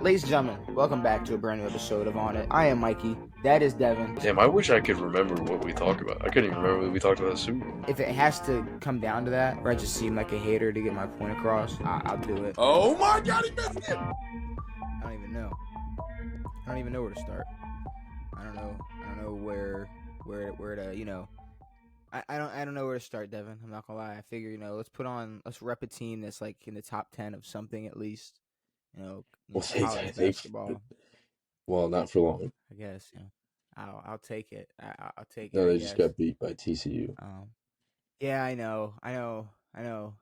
Ladies and gentlemen, welcome back to a brand new episode of On It. I am Mikey. That is Devin. Damn, I wish I could remember what we talked about. I couldn't even remember what we talked about the Super Bowl. If it has to come down to that, or I just seem like a hater to get my point across, I'll do it. Oh my God, he missed it! I don't even know. I don't even know where to start. I don't know where to, I don't know where to start, Devin. I'm not gonna lie. I figure, let's rep a team that's like in the top 10 of something at least. College basketball. Well, not for long. I guess. I'll take it. I'll take it. No, they just got beat by TCU. Yeah, I know.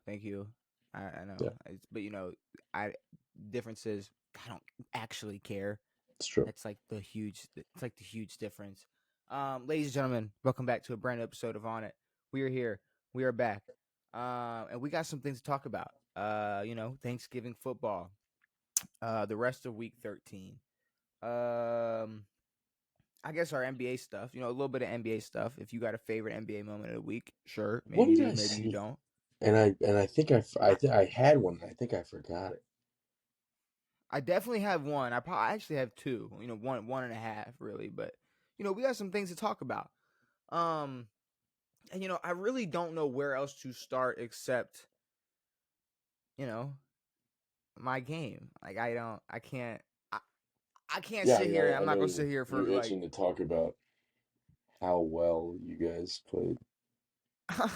Thank you. I know. Yeah. But difference is I don't actually care. It's true. It's like the huge difference. Ladies and gentlemen, welcome back to a brand new episode of On It. We are here. We are back. And we got some things to talk about. Thanksgiving football. The rest of week 13. I guess our NBA stuff, a little bit of NBA stuff. If you got a favorite NBA moment of the week, sure. Maybe you do, maybe you don't. And I think I had one. I think I forgot it. I definitely have one. I actually have two. One and a half, really. But we got some things to talk about. And I really don't know where else to start except, my game. Like I can't sit here. I'm not gonna sit here for you're itching to talk about how well you guys played. I'm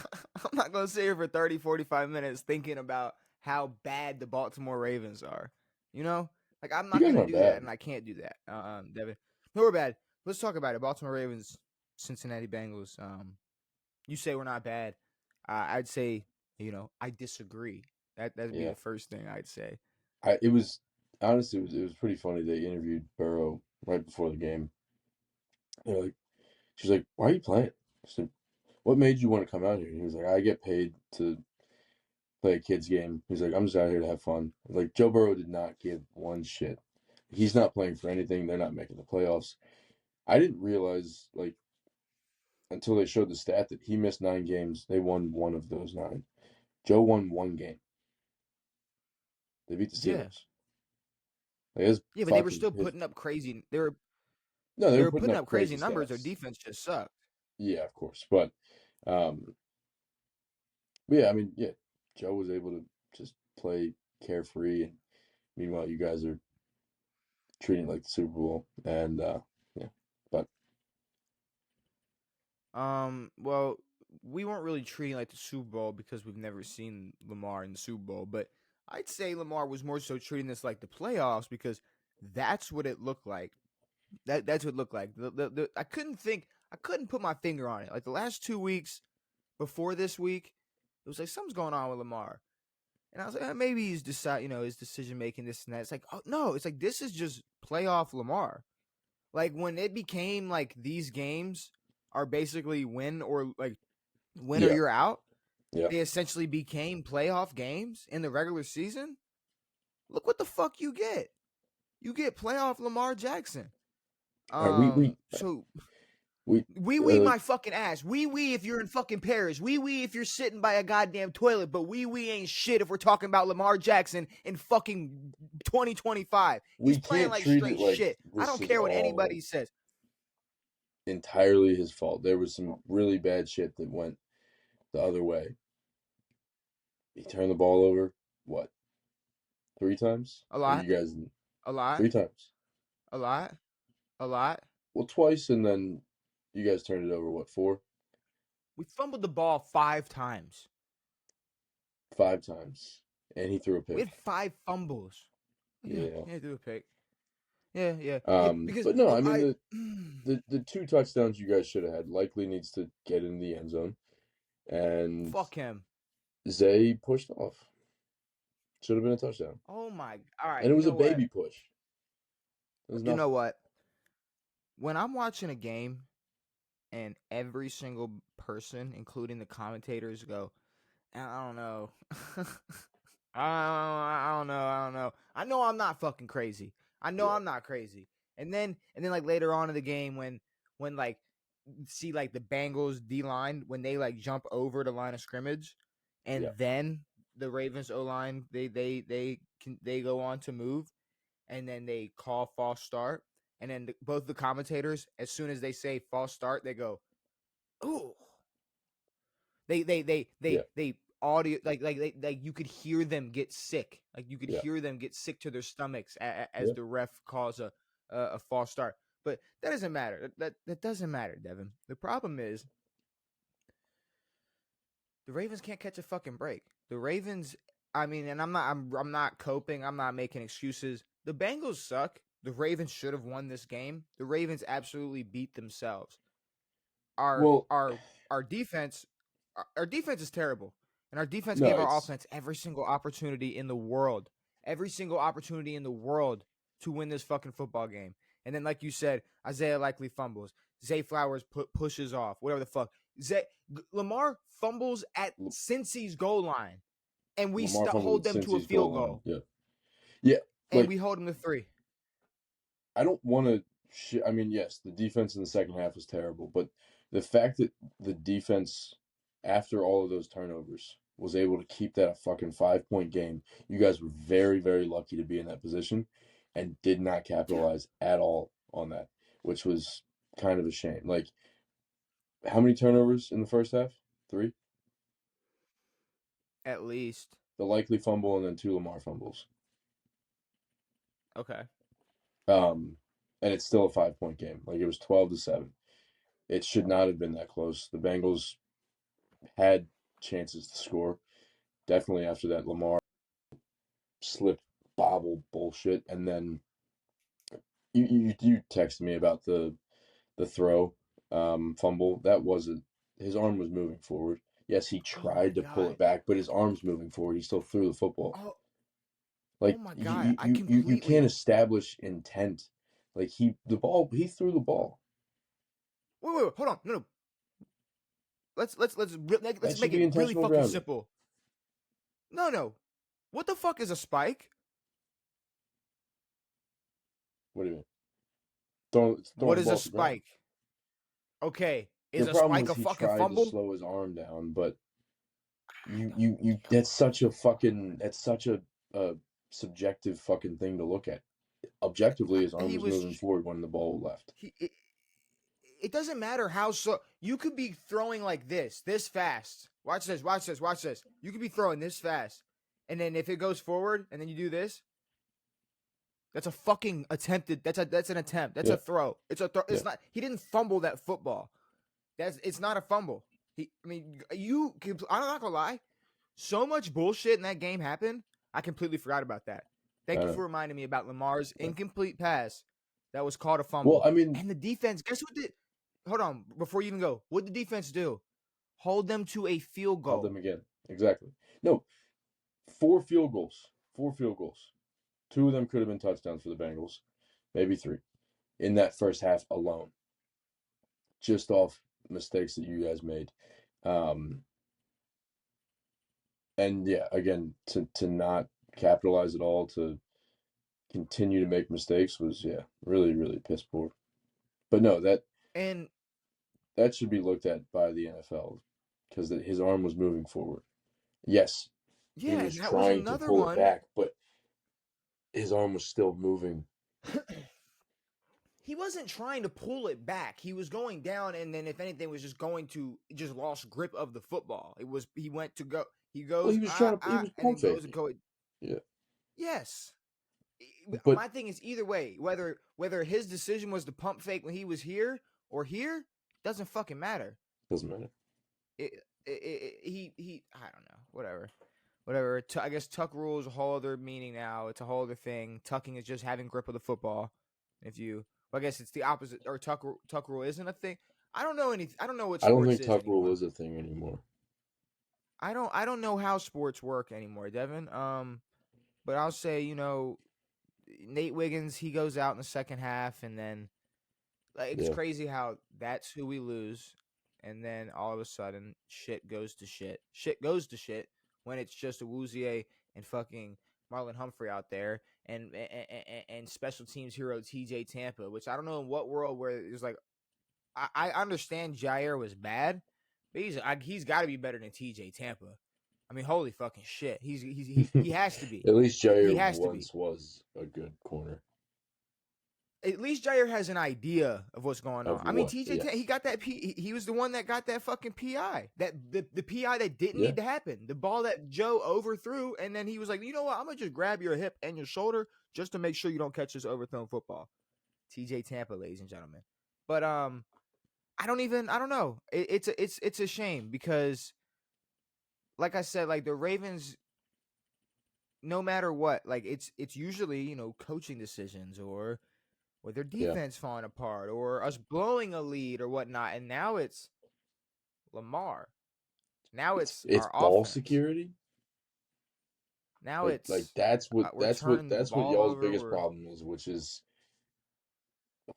not gonna sit here for 30, 45 minutes thinking about how bad the Baltimore Ravens are. I'm not gonna do that, and I can't do that. Devin, no, we're bad. Let's talk about it. Baltimore Ravens, Cincinnati Bengals. You say we're not bad. I'd say, I disagree. That'd be the first thing I'd say. It was pretty funny. They interviewed Burrow right before the game. She's like, "Why are you playing?" I said, "What made you want to come out here?" And he was like, "I get paid to play a kid's game." He's like, "I'm just out here to have fun." Like, Joe Burrow did not give one shit. He's not playing for anything. They're not making the playoffs. I didn't realize, until they showed the stat that he missed 9 games. They won 1 of those 9. Joe won 1 game. They beat the Steelers. But they were still putting up crazy. They were putting up crazy numbers. Their defense just sucked. Yeah, of course. But Joe was able to just play carefree, and meanwhile, you guys are treating it like the Super Bowl, and well, we weren't really treating like the Super Bowl because we've never seen Lamar in the Super Bowl, but I'd say Lamar was more so treating this like the playoffs because that's what it looked like. That's what it looked like. I couldn't put my finger on it. Like the last 2 weeks before this week, it was like something's going on with Lamar. And I was like, maybe he's his decision making, this and that. It's like, oh no, it's like this is just playoff Lamar. Like when it became like these games are basically win or you're out. Yeah. They essentially became playoff games in the regular season. Look what the fuck you get. You get playoff Lamar Jackson. My fucking ass. We if you're in fucking Paris. We if you're sitting by a goddamn toilet. But we ain't shit if we're talking about Lamar Jackson in fucking 2025. He's playing like straight shit. I don't care what anybody says. Entirely his fault. There was some really bad shit that went the other way. He turned the ball over, 3 times? A lot. You guys, a lot. 3 times. A lot. Well, twice, and then you guys turned it over, 4? We fumbled the ball 5 times. 5 times. And he threw a pick. We had 5 fumbles. Yeah. He threw a pick. Yeah. But no, I mean, the 2 touchdowns you guys should have had. Likely needs to get in the end zone. And fuck him. Zay pushed off. Should have been a touchdown. Oh my! All right, and it was a baby push. You know what? When I'm watching a game, and every single person, including the commentators, go, "I don't know, I don't know. I know I'm not fucking crazy. I'm not crazy." And then like later on in the game, when like see like the Bengals D line when they like jump over the line of scrimmage. And then the Ravens O-line, they go on to move, and then they call false start, and then both the commentators, as soon as they say false start, they go, "Ooh." Yeah. They audio like you could hear them get sick. Like you could Yeah. hear them get sick to their stomachs as Yeah. the ref calls a false start. But that doesn't matter. That doesn't matter, Devin. The problem is the Ravens can't catch a fucking break. The Ravens, I mean, and I'm not coping. I'm not making excuses. The Bengals suck. The Ravens should have won this game. The Ravens absolutely beat themselves. Our Well, our our defense our defense is terrible. And our defense no, gave our it's offense every single opportunity in the world. Every single opportunity in the world to win this fucking football game. And then, like you said, Isaiah likely fumbles. Zay Flowers pushes off. Whatever the fuck. Lamar fumbles at Cincy's goal line, and we Lamar hold fumbled at them to a Cincy's field goal line. goal, Yeah. Yeah. and Like, we hold them to 3. I don't want to. I mean, yes, the defense in the second half was terrible, but the fact that the defense, after all of those turnovers, was able to keep that a fucking 5-point game, you guys were very, very lucky to be in that position and did not Yeah, capitalize at all on that, which was kind of a shame. Like, how many turnovers in the first half? 3? at least. The likely fumble and then 2 Lamar fumbles. Okay. And it's still a 5-point game. Like, it was 12-7. It should not have been that close. The Bengals had chances to score. Definitely after that Lamar slip bobble bullshit, and then you texted me about the throw fumble. That wasn't his arm was moving forward. Yes, he Oh my tried to pull god. it back, but his arm's moving forward. He still threw the football. Oh, oh Like my you god. you I you you you can't completely. establish intent. Like he threw the ball. Wait. Hold on. No. That Let's should make be it really intentional fucking grounding. simple. No. What the fuck is a spike? What do you mean? What Throwing the is a ball to the ground. spike? Okay, The is a problem spike was a he fucking tried to fumble? slow his arm down, but I you don't you give you a that's fuck. such a fucking that's such a subjective fucking thing to look at. Objectively, his arm He was was moving forward when the ball left. he. It doesn't matter how you could be throwing like this fast. Watch this. You could be throwing this fast, and then if it goes forward, and then you do this, that's a fucking attempted. That's an attempt. That's Yeah, a throw. It's a throw. yeah, It's not. He didn't fumble that football. It's not a fumble. I mean, I'm not gonna lie. So much bullshit in that game happened. I completely forgot about that. I Thank you for know. reminding me about Lamar's Yeah. incomplete pass that was called a Well, fumble. I mean, And the defense, guess what did hold on, before you even go, what did the defense do? Hold them to a field held goal. them again. Exactly. No, 4 field goals. 4 field goals. 2 of them could have been touchdowns for the Bengals, maybe 3 in that first half alone, just off mistakes that you guys made. Um, and yeah, again, to not capitalize at all, to continue to make mistakes was really really piss poor. But no, And that should be looked at by the NFL because his arm was moving forward. Yes, he yeah, was and that was trying to another pull it one. back, but his arm was still moving. He wasn't trying to pull it back. He was going down, and then if anything, was just going to just lost grip of the football. He went to go. He Well, goes he was and pump then goes and faking. go. Yeah, Yes. but My thing is either way, whether his decision was to pump fake when he was here or here, doesn't fucking matter. doesn't matter. He I don't know, whatever. I guess tuck rule is a whole other meaning now. It's a whole other thing. Tucking is just having grip of the football. If you, well, I guess it's the opposite. Or tuck rule isn't a thing. I don't know any. I don't know what I don't sports think is tuck rule anymore. is a thing anymore. I don't know how sports work anymore, Devin. But I'll say Nate Wiggins, he goes out in the second half, and then like, it's Yeah, crazy how that's who we lose, and then all of a sudden shit goes to shit. Shit goes to shit when it's just a Awuzie and fucking Marlon Humphrey out there, and special teams hero TJ Tampa, which I don't know in what world where it's like I understand Jair was bad, but he's got to be better than TJ Tampa. I mean, holy fucking shit, he has to be. at least He Jair has to be. once was a good corner. at least Jair has an idea of what's going of on. I mean, what. TJ, he Yes. got that. He was the one that got that fucking PI. That the PI that didn't Yeah. need to happen. The ball that Joe overthrew, and then he was like, you know what? I'm gonna just grab your hip and your shoulder just to make sure you don't catch this overthrown football. TJ Tampa, ladies and gentlemen. But I don't know. It's a shame because, like I said, like the Ravens, no matter what, like it's usually coaching decisions or their Yeah. defense falling apart or us blowing a lead or whatnot. And now it's Lamar. Now it's It's our ball offense. security. Now Like it's that's what we're turning the that's what ball y'all's over. biggest We're problem is, which is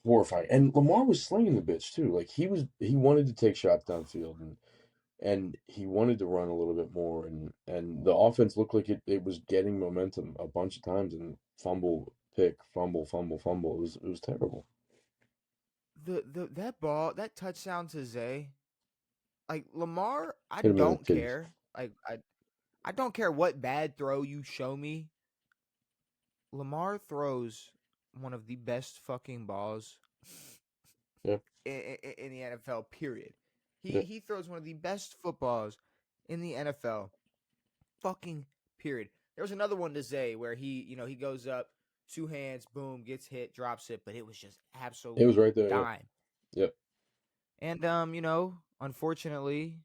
horrifying. And Lamar was slinging the bitch too. Like he wanted to take shots downfield and he wanted to run a little bit more and the offense looked like it was getting momentum a bunch of times and fumble, pick, fumble, fumble, fumble. It was terrible. the that ball, that touchdown to Zay, like Lamar, I Hit him in the don't titties. care. Like I don't care what bad throw you show me. Lamar throws one of the best fucking balls Yeah, in the NFL. Period. He yeah. he throws one of the best footballs in the NFL. Fucking period. There was another one to say where he goes up, two hands, boom, gets hit, drops it, but it was just It was absolute right there, yeah. dime. Yep. And unfortunately,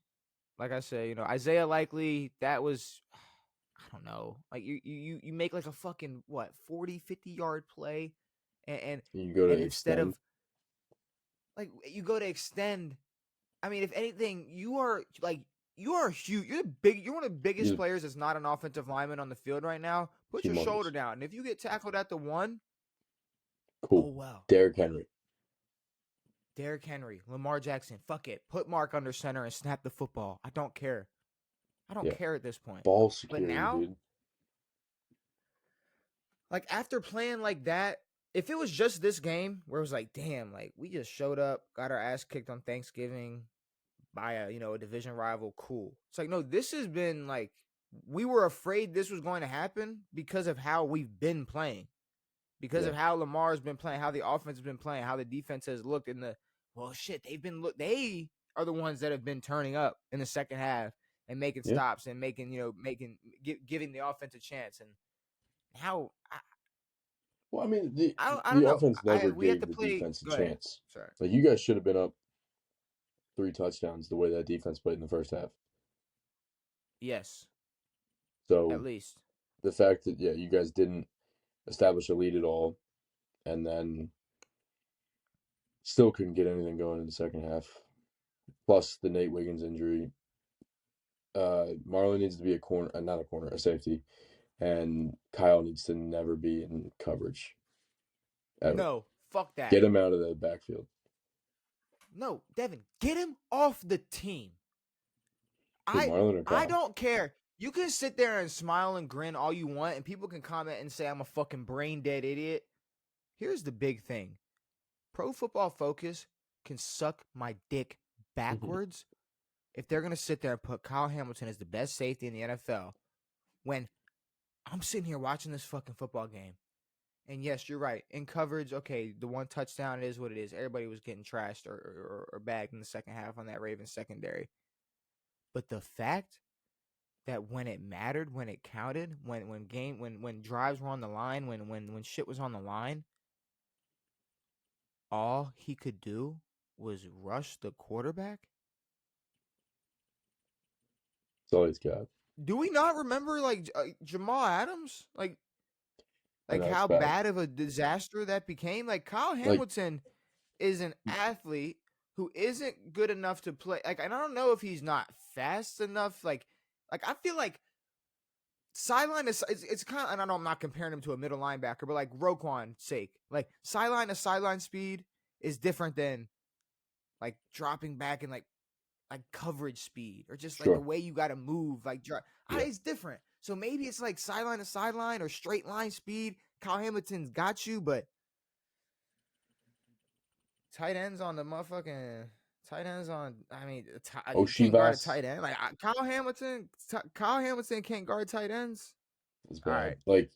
like I said, Isaiah Likely, that was I don't know. Like you make like a fucking what, 40, 50 yard play and and, You can go to and instead extend. of like you go to extend, I mean, if anything, you are huge. You're one of the biggest You're players that's not an offensive lineman on the field right now. Put your shoulder humongous. down. And if you get tackled at the one, oh Cool. well. Derrick Henry. Derrick Henry, Lamar Jackson, fuck it. Put Mark under center and snap the football. I don't care. I don't Yeah. care at this point. Ball But security, now, dude. like after playing like that, if it was just this game where it was like, damn, like we just showed up, got our ass kicked on Thanksgiving by a division rival, cool. It's like, no, this has been like we were afraid this was going to happen because of how we've been playing, because Yeah. of how Lamar's been playing, how the offense has been playing, how the defense has looked in the well shit, they are the ones that have been turning up in the second half and making Yeah. stops and giving the offense a chance. And how Well, I mean, I don't the know. offense never We had to gave the play. defense a Go ahead. chance. Sorry. Like you guys should have been up 3 touchdowns the way that defense played in the first half. Yes, at So least. the fact that you guys didn't establish a lead at all and then still couldn't get anything going in the second half. Plus the Nate Wiggins injury. Marlon needs to be a corner, not a corner, a safety, and Kyle needs to never be in coverage ever. No, fuck that. Get him out of the backfield. No, Devin, get him off the team. Who, I Marlon or I Kyle? don't care. You can sit there and smile and grin all you want, and people can comment and say I'm a fucking brain dead idiot. Here's the big thing. Pro Football Focus can suck my dick Mhm. backwards if they're gonna sit there and put Kyle Hamilton as the best safety in the NFL when I'm sitting here watching this fucking football game. And yes, you're right. In coverage, okay, the one touchdown, it is what it is. Everybody was getting trashed or bagged in the second half on that Ravens secondary. But the fact that when it mattered, when it counted, when drives were on the line, when shit was on the line, all he could do was rush the quarterback. That's all he's got. Do we not remember like Jamal Adams, I like know it's how bad. bad of a disaster that became? Like Kyle Like, Hamilton is an athlete who isn't good enough to play. Like, and I don't know if he's not fast enough. Like I feel like sideline is it's kind of. And I know I'm not comparing him to a middle linebacker, but like Roquan's sake, like sideline to sideline speed is different than like dropping back and like coverage speed or just like the sure. way you got to move. Like, Yeah. it's different. So maybe it's like sideline to sideline or straight line speed. Kyle Hamilton's got you, but tight ends on the motherfucking tight ends on. I mean, you can't guard a Oshivas tight end. Like Kyle Hamilton can't guard tight ends. is All bad. right, Like,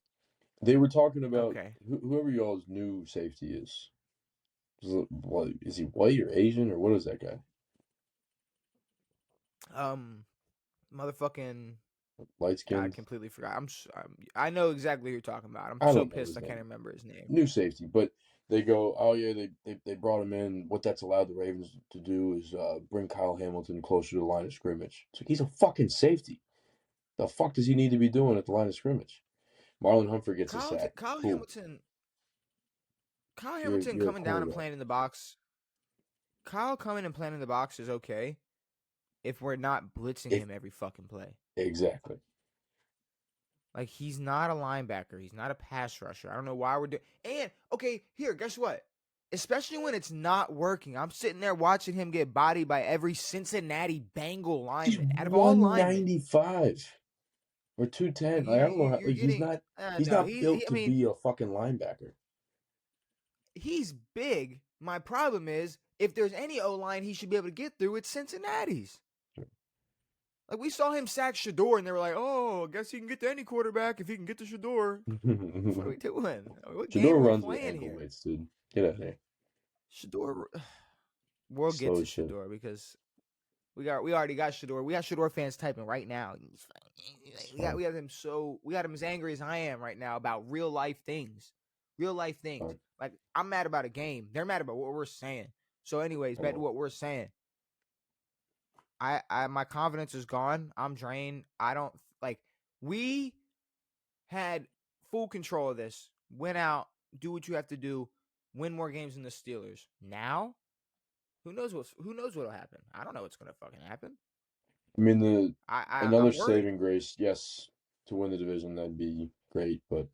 They were talking about Okay. whoever y'all's new safety is. What is he, white or Asian or what is that guy? Um, Motherfucking Light God, skinned? completely forgot. I know exactly who you're talking about. I'm I so don't know pissed his I can't name. remember his name. New safety, but they go, oh yeah, they brought him in. What that's allowed the Ravens to do is bring Kyle Hamilton closer to the line of scrimmage. It's like he's a fucking safety. The fuck does he need to be doing at the line of scrimmage? Marlon Humphrey gets a Kyle sack. Kyle Cool. Hamilton Kyle You're Hamilton you're a coming down and quarterback. playing in the box. Kyle coming and playing in the box is okay if we're not blitzing If him every fucking play. exactly. Like he's not a linebacker. He's not a pass rusher. I don't know why we're doing. And okay, here, guess what? Especially when it's not working, I'm sitting there watching him get bodied by every Cincinnati Bengal He's lineman. Out of all linemen, 195 or 210. Like I don't know how. you're Like he's getting. not. He's No, not built I to mean, be a fucking linebacker. he's big. My problem is if there's any O line he should be able to get through, it's Cincinnati's. Like we saw him sack Shedeur, and they were like, "Oh, I guess he can get to any quarterback if he can get to Shedeur." What are we doing? What game Shedeur are we runs with playing ankle here? weights, dude. Get out of here. Shedeur, we'll get Slow to as shit. Shedeur because we already got Shedeur. We got Shedeur fans typing right now. It's fine. We got him as angry as I am right now about real life things, real life things. Fine. Like I'm mad about a game. They're mad about what we're saying. So, anyways, I back to know. what we're saying. I my confidence is gone. I'm drained. I don't like we had full control of this. Went out, do what you have to do, win more games than the Steelers. Now, who knows what'll happen? I don't know what's gonna fucking happen. I mean, the another I'm worried. saving grace, yes, to win the division, that'd be great, but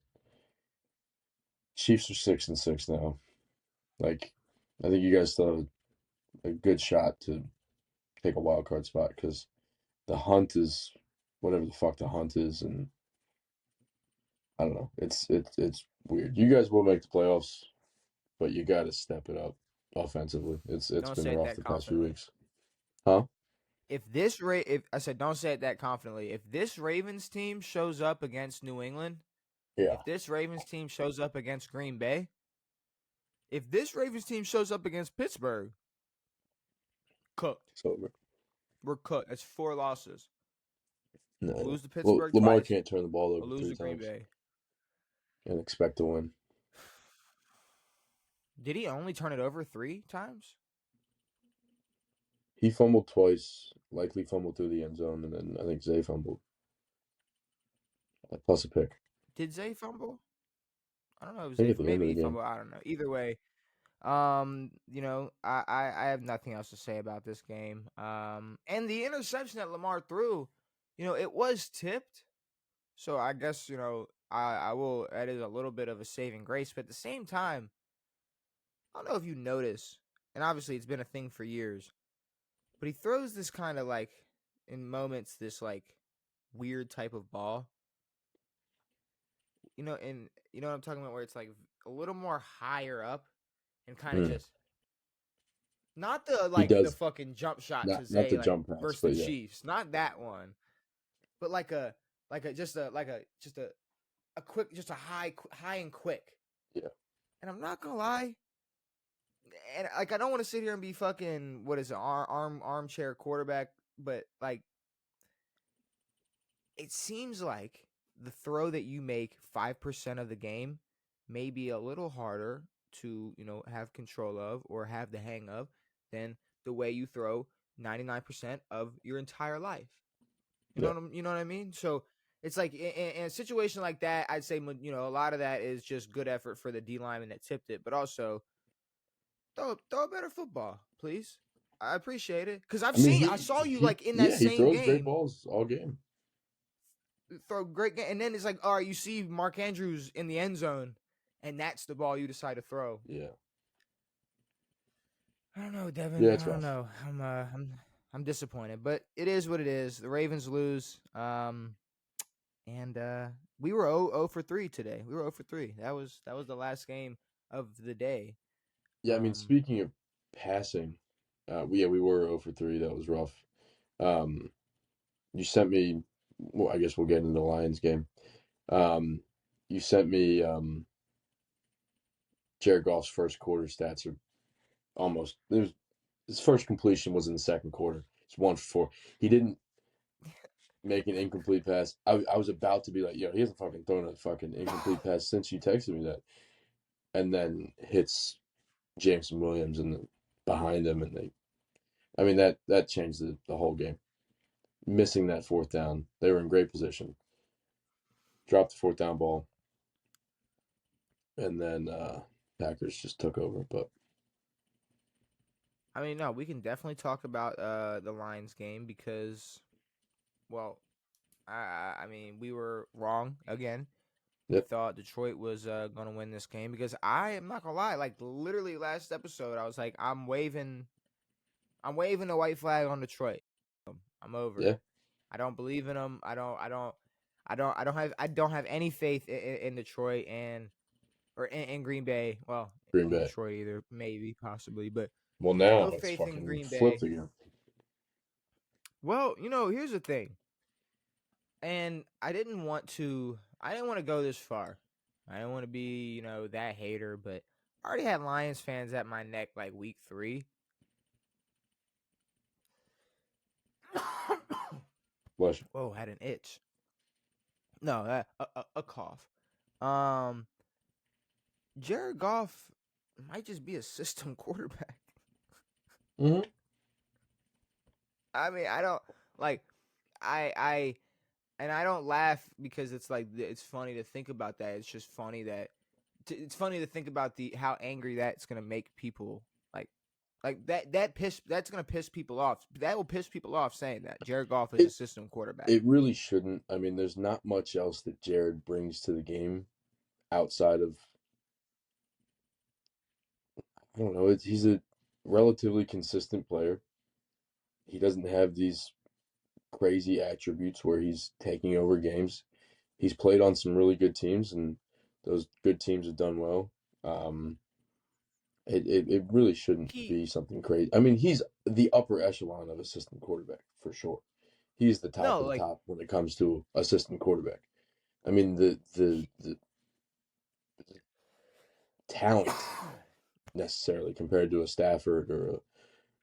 Chiefs are 6-6 now. Like, I think you guys still have a good shot to take a wild card spot because the hunt is whatever the fuck the hunt is, and I don't know. It's weird. You guys will make the playoffs, but you got to step it up offensively. It's Don't been say it rough that the past few confidently. weeks, huh? If I said don't say it that confidently. If this Ravens team shows up against New England, Yeah, if this Ravens team shows up against Green Bay, if this Ravens team shows up against Pittsburgh, cooked. it's over. We're cooked. That's 4 losses. We'll No, lose to well, Pittsburgh Lamar twice. can't turn the ball We'll over lose three to Green times Bay. and expect to win. Did he only turn it over 3 times? He fumbled twice, likely fumbled through the end zone, and then I think Zay fumbled plus a pick. Did Zay fumble? I don't know. It was I think Zay. at the end Maybe of he the game. fumbled. I don't know. Either way, I have nothing else to say about this game. And the interception that Lamar threw, it was tipped. So I guess I will. That is a little bit of a saving grace, but at the same time, I don't know if you notice, and obviously it's been a thing for years, but he throws this kind of like in moments this like weird type of ball. And you know what I'm talking about, where it's like a little more higher up and kind of Mm. just not the He like the does fucking jump shot to not say the like jump pass, versus the but yeah, Chiefs, not that one, but just a quick, just a high and quick. yeah. And I'm not gonna lie, and like I don't want to sit here and be fucking what is it, armchair quarterback, but like it seems like the throw that you make 5% of the game may be a little harder to have control of or have the hang of than the way you throw 99% of your entire life. Yeah. You know what I mean? So it's like in a situation like that, I'd say a lot of that is just good effort for the D lineman that tipped it, but also throw a better football, please. I appreciate it because I mean, I saw you he like in that yeah, he same throws great game balls all game. throw great game, and then it's like, all right, you see Mark Andrews in the end zone, and that's the ball you decide to throw. Yeah. I don't know, Devin. Yeah, it's I don't rough. know. I'm disappointed, but it is what it is. The Ravens lose. And we were 0 for 3 today. We were 0 for 3. That was the last game of the day. Yeah, I mean, Um, speaking of passing, we were 0 for 3. That was rough. You sent me, well, I guess we'll get into the Lions game. Um, you sent me Jared Goff's first quarter stats are almost there's his first completion was in the second quarter. It's 1 for 4. He didn't make an incomplete pass. I was about to be like, yo, he hasn't fucking thrown a fucking incomplete pass since you texted me that. And then hits Jameson Williams and behind him, and I mean that changed the whole game. Missing that fourth down, they were in great position. Dropped the fourth down ball, and then Packers just took over. But I mean, no, we can definitely talk about the Lions game because, well, I mean, we were wrong again. We yep, thought Detroit was gonna win this game because I am not gonna lie, like literally last episode, I was like, I'm waving the white flag on Detroit. I'm over yeah, it. I don't believe in them. I don't have any faith in Detroit or in Green Bay. Well, Green in Bay. Detroit either, maybe, possibly, but Well, now no it's faith in fucking Green flipped Bay. again. Well, here's the thing, and I didn't want to go this far. I didn't want to be, that hater, but I already had Lions fans at my neck like week 3. Bless you. Whoa, had an itch. No, a cough. Um, Jared Goff might just be a system quarterback. Mm-hmm. I mean, I don't like I and I don't laugh because it's like it's funny to think about that. It's just funny that it's funny to think about the how angry that's gonna make people. Like that's gonna piss people off. That will piss people off saying that Jared Goff is a It system quarterback. it really shouldn't. I mean, there's not much else that Jared brings to the game outside of I don't know. He's a relatively consistent player. He doesn't have these crazy attributes where he's taking over games. He's played on some really good teams, and those good teams have done well. Um, it really shouldn't He be something crazy. I mean, he's the upper echelon of assistant quarterback for sure. He's the top no of the like top when it comes to assistant quarterback. I mean, the talent necessarily compared to a Stafford or a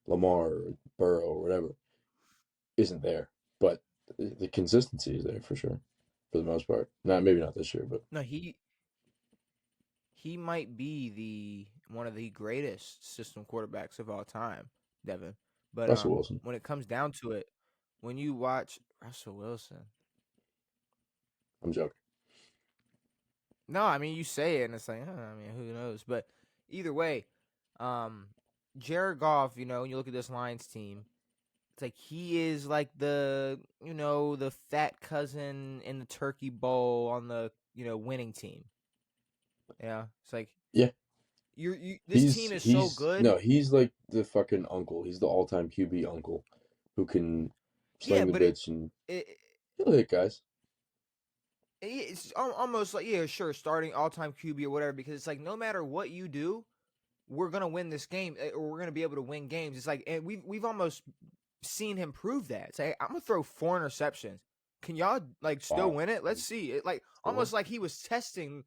Lamar or Burrow or whatever isn't there, but the consistency is there for sure, for the most part. Not maybe not this year, but no he might be the one of the greatest system quarterbacks of all time, Devin. But Russell Wilson. when it comes down to it, when you watch Russell Wilson, I'm joking. no, I mean you say it and it's like, I mean, who knows? But either way, um, Jared Goff, when you look at this Lions team, it's like he is like the fat cousin in the turkey bowl on the winning team. Yeah, it's like Yeah, this team is so he's good. no, he's like the fucking uncle. He's the all-time QB uncle who can Yeah, sling the but it bitch and it he'll hit guys. it's almost like, yeah, sure, starting all time QB or whatever, because it's like no matter what you do, we're gonna win this game, or we're gonna be able to win games. It's like, and we've almost seen him prove that. It's like, I'm gonna throw 4 interceptions. Can y'all like still Wow. win it? Let's see it. Like Still win. almost like he was testing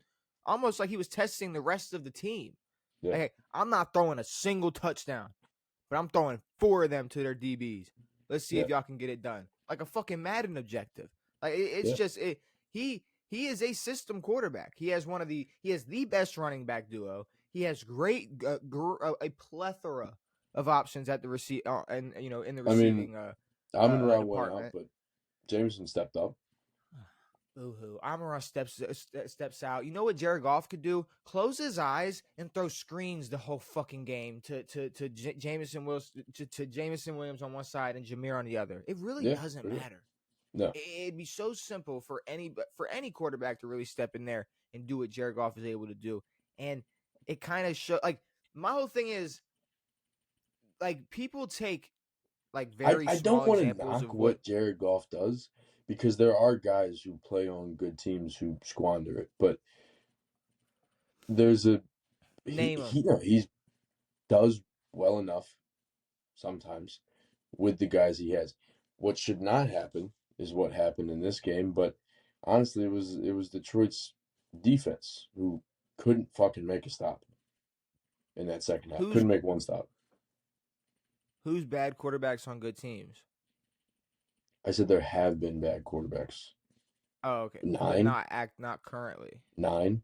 the rest of the team. Yeah, Like, hey, I'm not throwing a single touchdown, but I'm throwing 4 of them to their DBs. Let's see yeah, if y'all can get it done. Like a fucking Madden objective. Like it's yeah. just it. He is a system quarterback. He has the best running back duo. He has great a plethora of options at the and in the I mean, receiving Amon Ra went out, department. but Jameson stepped up. Boo hoo. Amara steps out. You know what Jared Goff could do? Close his eyes and throw screens the whole fucking game to Jameson Wilson to Jameson Williams on one side and Jameer on the other. It really Yeah, doesn't for sure. matter. No, It'd be so simple for any quarterback to really step in there and do what Jared Goff is able to do. And it kind of show like my whole thing is like people take like very I don't small want to examples knock of what what Jared Goff does because there are guys who play on good teams who squander it, but there's a name them. he no, he's does well enough sometimes with the guys he has. What should not happen is what happened in this game, but honestly it was Detroit's defense who couldn't fucking make a stop in that second half. Who's Couldn't make one stop. who's bad quarterbacks on good teams? I said there have been bad quarterbacks. Oh, okay, but Nine, not currently. nine.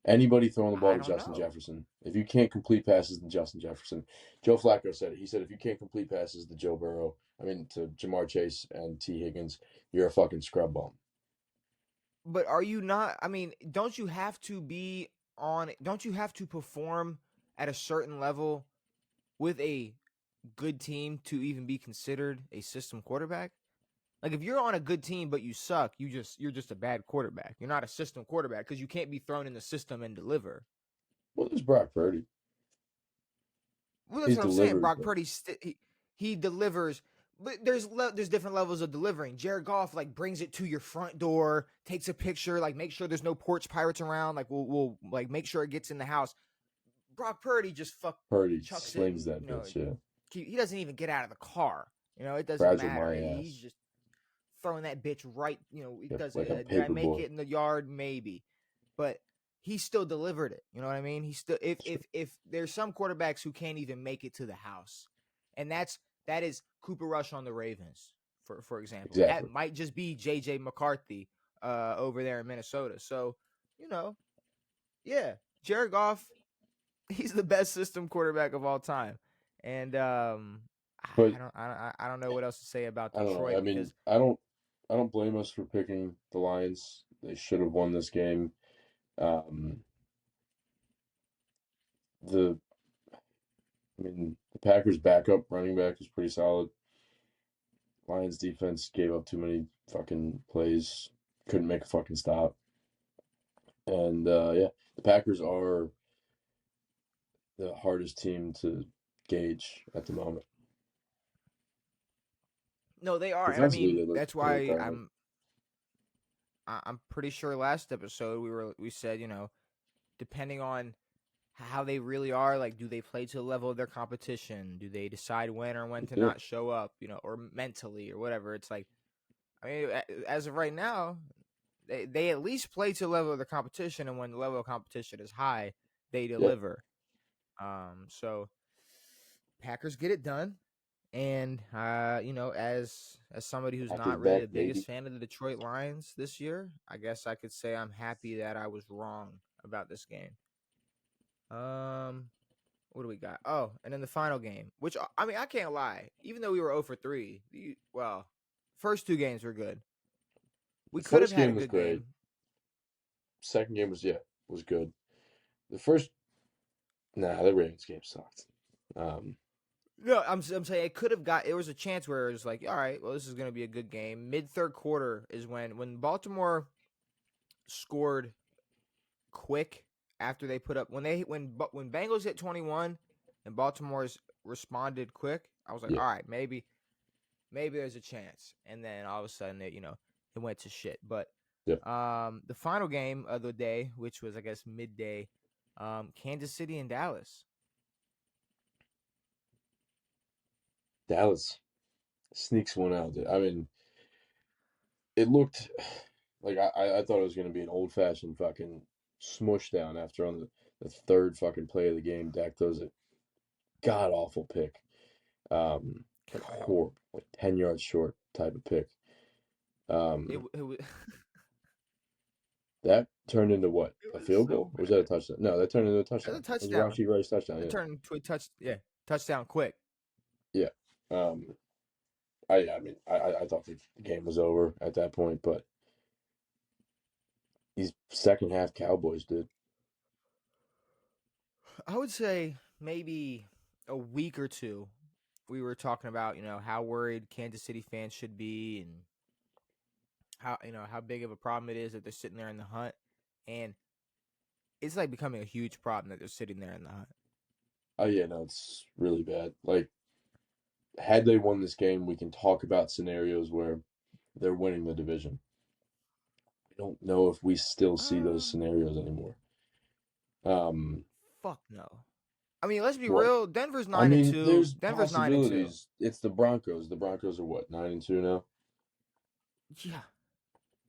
Anybody throwing the ball I to don't Justin know. Jefferson. If you can't complete passes to Justin Jefferson, Joe Flacco said it. He said if you can't complete passes to Joe Burrow, to Jamar Chase and T. Higgins, you're a fucking scrub bum. But are you not? I mean, don't you have to be on? Don't you have to perform at a certain level with a good team to even be considered a system quarterback? Like if you're on a good team but you suck, you're just a bad quarterback. You're not a system quarterback because you can't be thrown in the system and deliver. Well, there's Brock Purdy. Well, that's He's what I'm saying. delivered, Brock but Purdy he delivers, but there's different levels of delivering. Jared Goff like brings it to your front door, takes a picture, like make sure there's no porch pirates around. Like we'll like make sure it gets in the house. Brock Purdy just Purdy chucks it, slings and that bitch, yeah. he doesn't even get out of the car. It doesn't Fragile matter. my He's ass. just throwing that bitch right. It Yep, does. like a Did I paper make boy. it in the yard? Maybe, but he still delivered it. You know what I mean? He still if there's some quarterbacks who can't even make it to the house, and that is Cooper Rush on the Ravens, for example. That Exactly. might just be J.J. McCarthy over there in Minnesota. So yeah, Jared Goff, he's the best system quarterback of all time, and But I don't know what else to say about I don't know. Detroit because I don't blame us for picking the Lions. They should have won this game. Um, the the Packers' backup running back is pretty solid. Lions defense gave up too many fucking plays. Couldn't make a fucking stop. And yeah, the Packers are the hardest team to gauge at the moment. no, they are, and I Defensively, mean they look that's pretty why incredible. I'm pretty sure last episode we said depending on how they really are, like do they play to the level of their competition? Do they decide when or when to Yeah, not show up? Or mentally or whatever. It's like I mean, as of right now, they at least play to the level of the competition, and when the level of competition is high, they yeah. deliver. So Packers get it done. And as somebody who's Packers not really back, the biggest baby. fan of the Detroit Lions this year, I guess I could say I'm happy that I was wrong about this game. Um, what do we got? Oh, and then the final game, which I mean I can't lie, even though we were 0 for 3, first two games were good. We The could have first had a game was good great. game. Second game was good. The first, the Ravens game sucked. No, I'm saying it could have got. It was a chance where it was like, all right, well, this is going to be a good game. Mid third quarter is when Baltimore scored quick after they put up when Bengals hit 21 and Baltimore's responded quick. I was like, Yeah, all right, maybe there's a chance. And then all of a sudden it went to shit. But yeah. the final game of the day, which was I guess midday, Kansas City and Dallas. Dallas sneaks one out. It looked like I thought it was going to be an old fashioned fucking smush down after on the third fucking play of the game. Dak throws a god awful pick, like horrible, like 10 yards short type of pick. It Um, it was that turned into what? it A was field so goal? Or was bad. that a touchdown? No, that turned into a As a touchdown. It was a touchdown. Rashid Rice touchdown. It Yeah, turned into a touchdown quick. yeah. Um, I thought the game was over at that point, but these second half Cowboys did. I would say maybe a week or two. We were talking about how worried Kansas City fans should be, and how big of a problem it is that they're sitting there in the hunt, and it's like becoming a huge problem that they're sitting there in the hunt. Oh yeah, no, it's really bad. Like, had they won this game, we can talk about scenarios where they're winning the division. I don't know if we still see those Um, scenarios anymore. Um, Fuck no. I mean, let's be what? real. Denver's I nine and mean, two. there's Denver's 9-2. possibilities. It's the Broncos. The Broncos are what, 9-2 now, Yeah,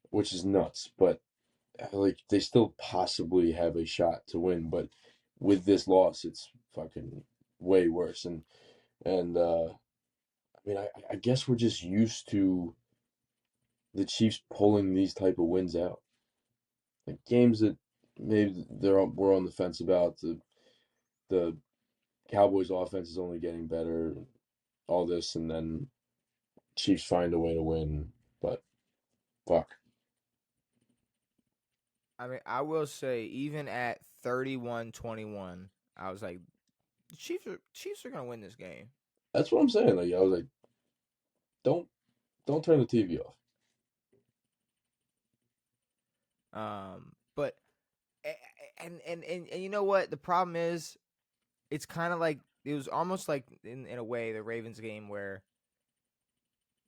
which is nuts. But like they still possibly have a shot to win, but with this loss, it's fucking way worse. And I mean, I guess we're just used to the Chiefs pulling these type of wins out, like games that maybe we're on the fence about. The Cowboys' offense is only getting better, all this, and then Chiefs find a way to win. But fuck, I mean, I will say, even at 31-21, I was like, the Chiefs are gonna win this game. that's what I'm saying. Like I was like, don't don't turn the TV off. But and you know what? The problem is, it's kind of like it was almost like in a way the Ravens game where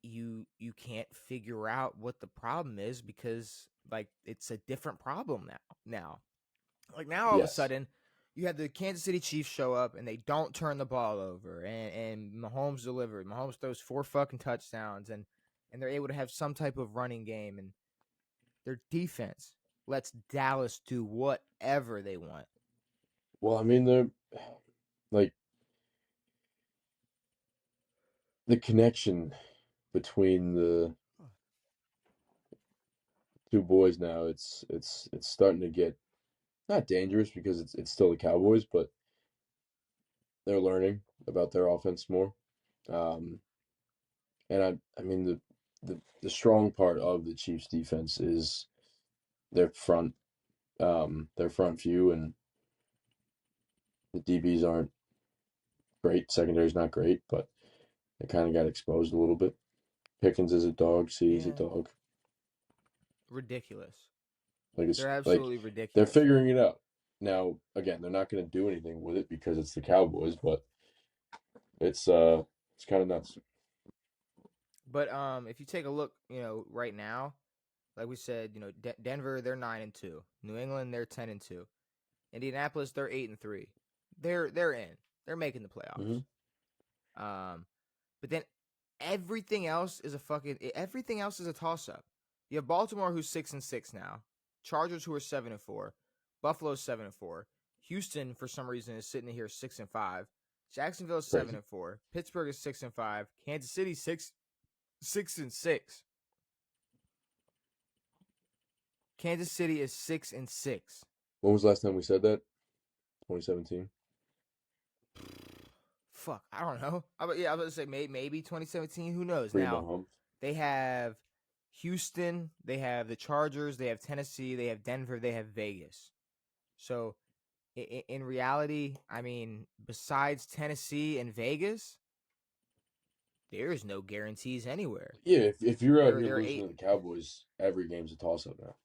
you can't figure out what the problem is because like it's a different problem now. Like now all of a Yes. sudden you have the Kansas City Chiefs show up and they don't turn the ball over and Mahomes delivered. Mahomes throws 4 fucking touchdowns and they're able to have some type of running game and their defense lets Dallas do whatever they want. Well, I mean, they're like the connection between the two boys now. It's starting to get not dangerous because it's still the Cowboys, but they're learning about their offense more. Um, and I mean the strong part of the Chiefs defense is their front view, and the DBs aren't great. Secondary's not great, but they kind of got exposed a little bit. Pickens is a dog. C is a Yeah, dog. ridiculous. Like They're it's like absolutely they're ridiculous. figuring it out. Now, again, they're not going to do anything with it because it's the Cowboys, but it's kind of nuts. But if you take a look, right now, like we said, Denver they're 9-2, New England they're 10-2, Indianapolis they're 8-3. They're in. They're making the Hmm. playoffs. But then everything else is a toss up. You have Baltimore who's 6-6 now, Chargers who are 7-4, Buffalo's 7-4, Houston for some reason is sitting here 6-5, Jacksonville is seven Crazy. and four, Pittsburgh is 6-5, Kansas City 6-6. Kansas City is 6-6. When was the last time we said that? 2017. Fuck, I don't know. I was gonna say maybe 2017. Who knows? Pre Now Mahomes. they have Houston, they have the Chargers, they have Tennessee, they have Denver, they have Vegas. So in reality, I mean, besides Tennessee and Vegas, there is no guarantees anywhere. Yeah, if you're out here They're losing to eight the Cowboys, every game's a toss up now.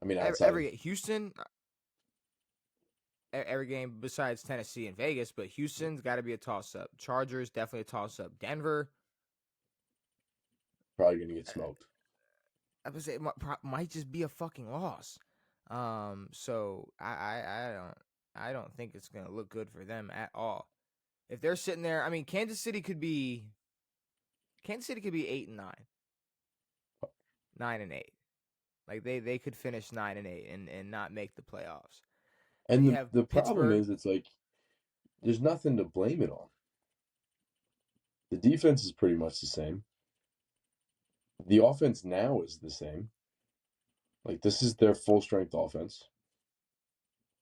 I mean, outside of every Houston every game besides Tennessee and Vegas, but Houston's got to be a toss up. Chargers definitely a toss up. Denver, probably gonna get smoked. I would say it might just be a fucking loss. So I don't think it's gonna look good for them at all. If they're sitting there, I mean, Kansas City could be 8-9, 9-8. Like they could finish 9-8 and not make the playoffs. Then And you the have the problem Pittsburgh. is, it's like there's nothing to blame it on. The defense is pretty much the same. The offense now is the same. Like this is their full strength offense.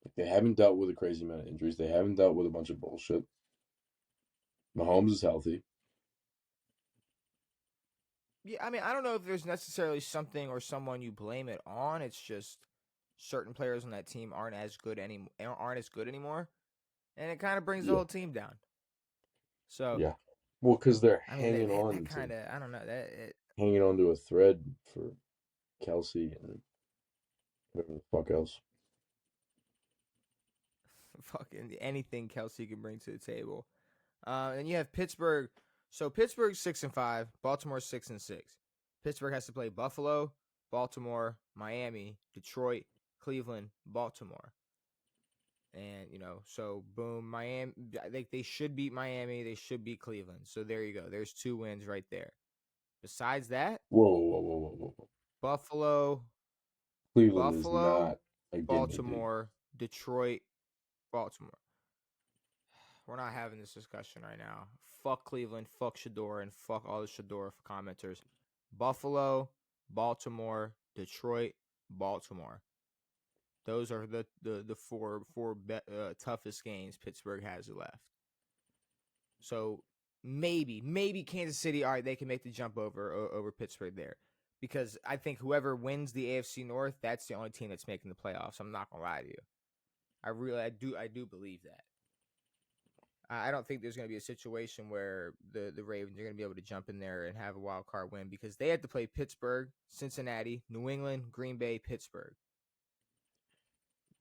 Like they haven't dealt with a crazy amount of injuries. They haven't dealt with a bunch of bullshit. Mahomes is healthy. Yeah, I mean, I don't know if there's necessarily something or someone you blame it on. It's just certain players on that team aren't as good anymore, and it kind of brings the Yeah, whole team down. So, yeah. Well, because they're I mean, hanging that on kind to of I don't know hanging on to a thread for Kelsey and whatever the fuck else. fucking anything Kelsey can bring to the table. And you have Pittsburgh. So Pittsburgh 6-5, Baltimore 6-6. Pittsburgh has to play Buffalo, Baltimore, Miami, Detroit, Cleveland, Baltimore. And so boom, Miami. They should beat Miami. They should beat Cleveland. So there you go. There's 2 wins right there. Besides that, Whoa, whoa, whoa, whoa, whoa, whoa. Buffalo. Cleveland is Buffalo, not a guinea pig. Baltimore, Detroit, Baltimore. We're not having this discussion right now. Fuck Cleveland, fuck Shedeur, and fuck all the Shedeur commenters. Buffalo, Baltimore, Detroit, Baltimore. Those are the four toughest games Pittsburgh has left. So maybe Kansas City, all right, they can make the jump over Pittsburgh there, because I think whoever wins the AFC North, that's the only team that's making the playoffs. I'm not gonna lie to you. I do believe that. I don't think there's going to be a situation where the Ravens are going to be able to jump in there and have a wild card win, because they have to play Pittsburgh, Cincinnati, New England, Green Bay, Pittsburgh.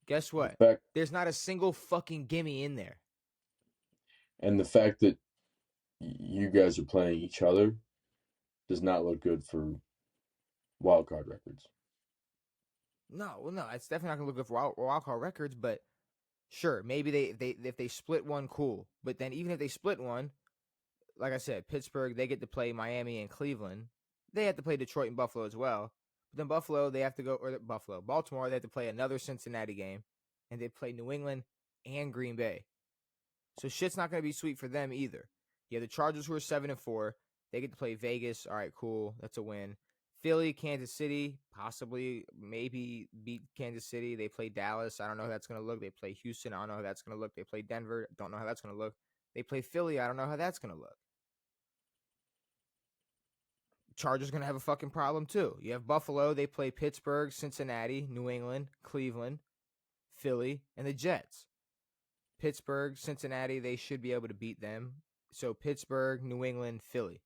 Guess The what? fact There's not a single fucking gimme in there. and the fact that you guys are playing each other does not look good for wild card records. No, it's definitely not going to look good for wild card records. But sure, maybe they if they split one, cool. But then even if they split one, like I said, Pittsburgh, they get to play Miami and Cleveland. They have to play Detroit and Buffalo as well. But then Buffalo, they have to go, or Baltimore, they have to play another Cincinnati game, and they play New England and Green Bay. So shit's not going to be sweet for them either. You have the Chargers, who are 7-4. They get to play Vegas. All right, cool. That's a win. Philly, Kansas City, possibly, maybe beat Kansas City. They play Dallas. I don't know how that's going to look. They play Houston. I don't know how that's going to look. They play Denver. Don't know how that's going to look. They play Philly. I don't know how that's going to look. Chargers going to have a fucking problem too. You have Buffalo. They play Pittsburgh, Cincinnati, New England, Cleveland, Philly, and the Jets. Pittsburgh, Cincinnati, they should be able to beat them. So Pittsburgh, New England, Philly.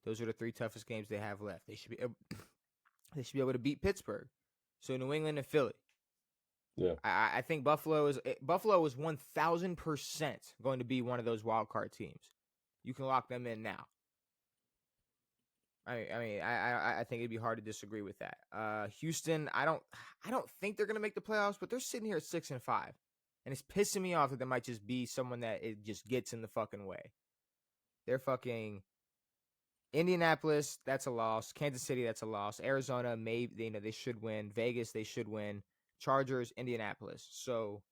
Those are the three toughest games they have left. They should be able to beat Pittsburgh. So New England and Philly. Yeah. I think Buffalo is 1,000% going to be one of those wild card teams. You can lock them in now. I think it'd be hard to disagree with that. Houston, I don't think they're gonna make the playoffs, but they're sitting here at 6-5, and it's pissing me off that there might just be someone that it just gets in the fucking way. They're fucking Indianapolis, that's a loss. Kansas City, that's a loss. Arizona, maybe they should win. Vegas, they should win. Chargers, Indianapolis. So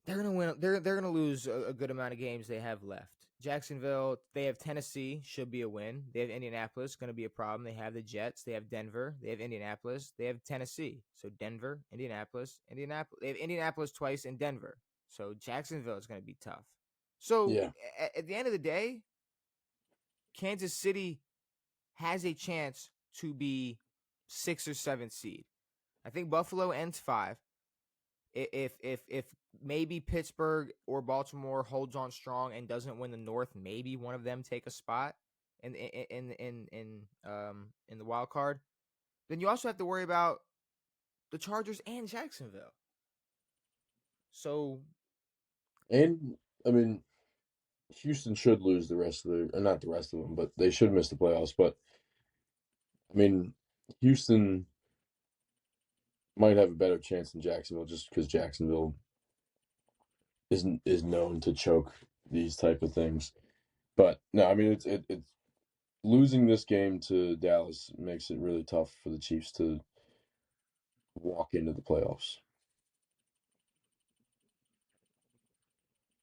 they're gonna win. They're gonna lose a good amount of games they have left. Jacksonville, they have Tennessee, should be a win. They have Indianapolis, going to be a problem. They have the Jets. They have Denver. They have Indianapolis. They have Tennessee. So Denver, Indianapolis, Indianapolis. They have Indianapolis twice and Denver. So Jacksonville is going to be tough. So Yeah. at the end of the day, Kansas City has a chance to be 6 or 7 seed. I think Buffalo ends 5. If maybe Pittsburgh or Baltimore holds on strong and doesn't win the North, maybe one of them take a spot in the wild card, then you also have to worry about the Chargers and Jacksonville. So, And I mean, Houston should lose the rest of not the rest of them, but they should miss the playoffs. But I mean, Houston might have a better chance than Jacksonville just because Jacksonville is known to choke these type of things. But no, I mean it's losing this game to Dallas makes it really tough for the Chiefs to walk into the playoffs.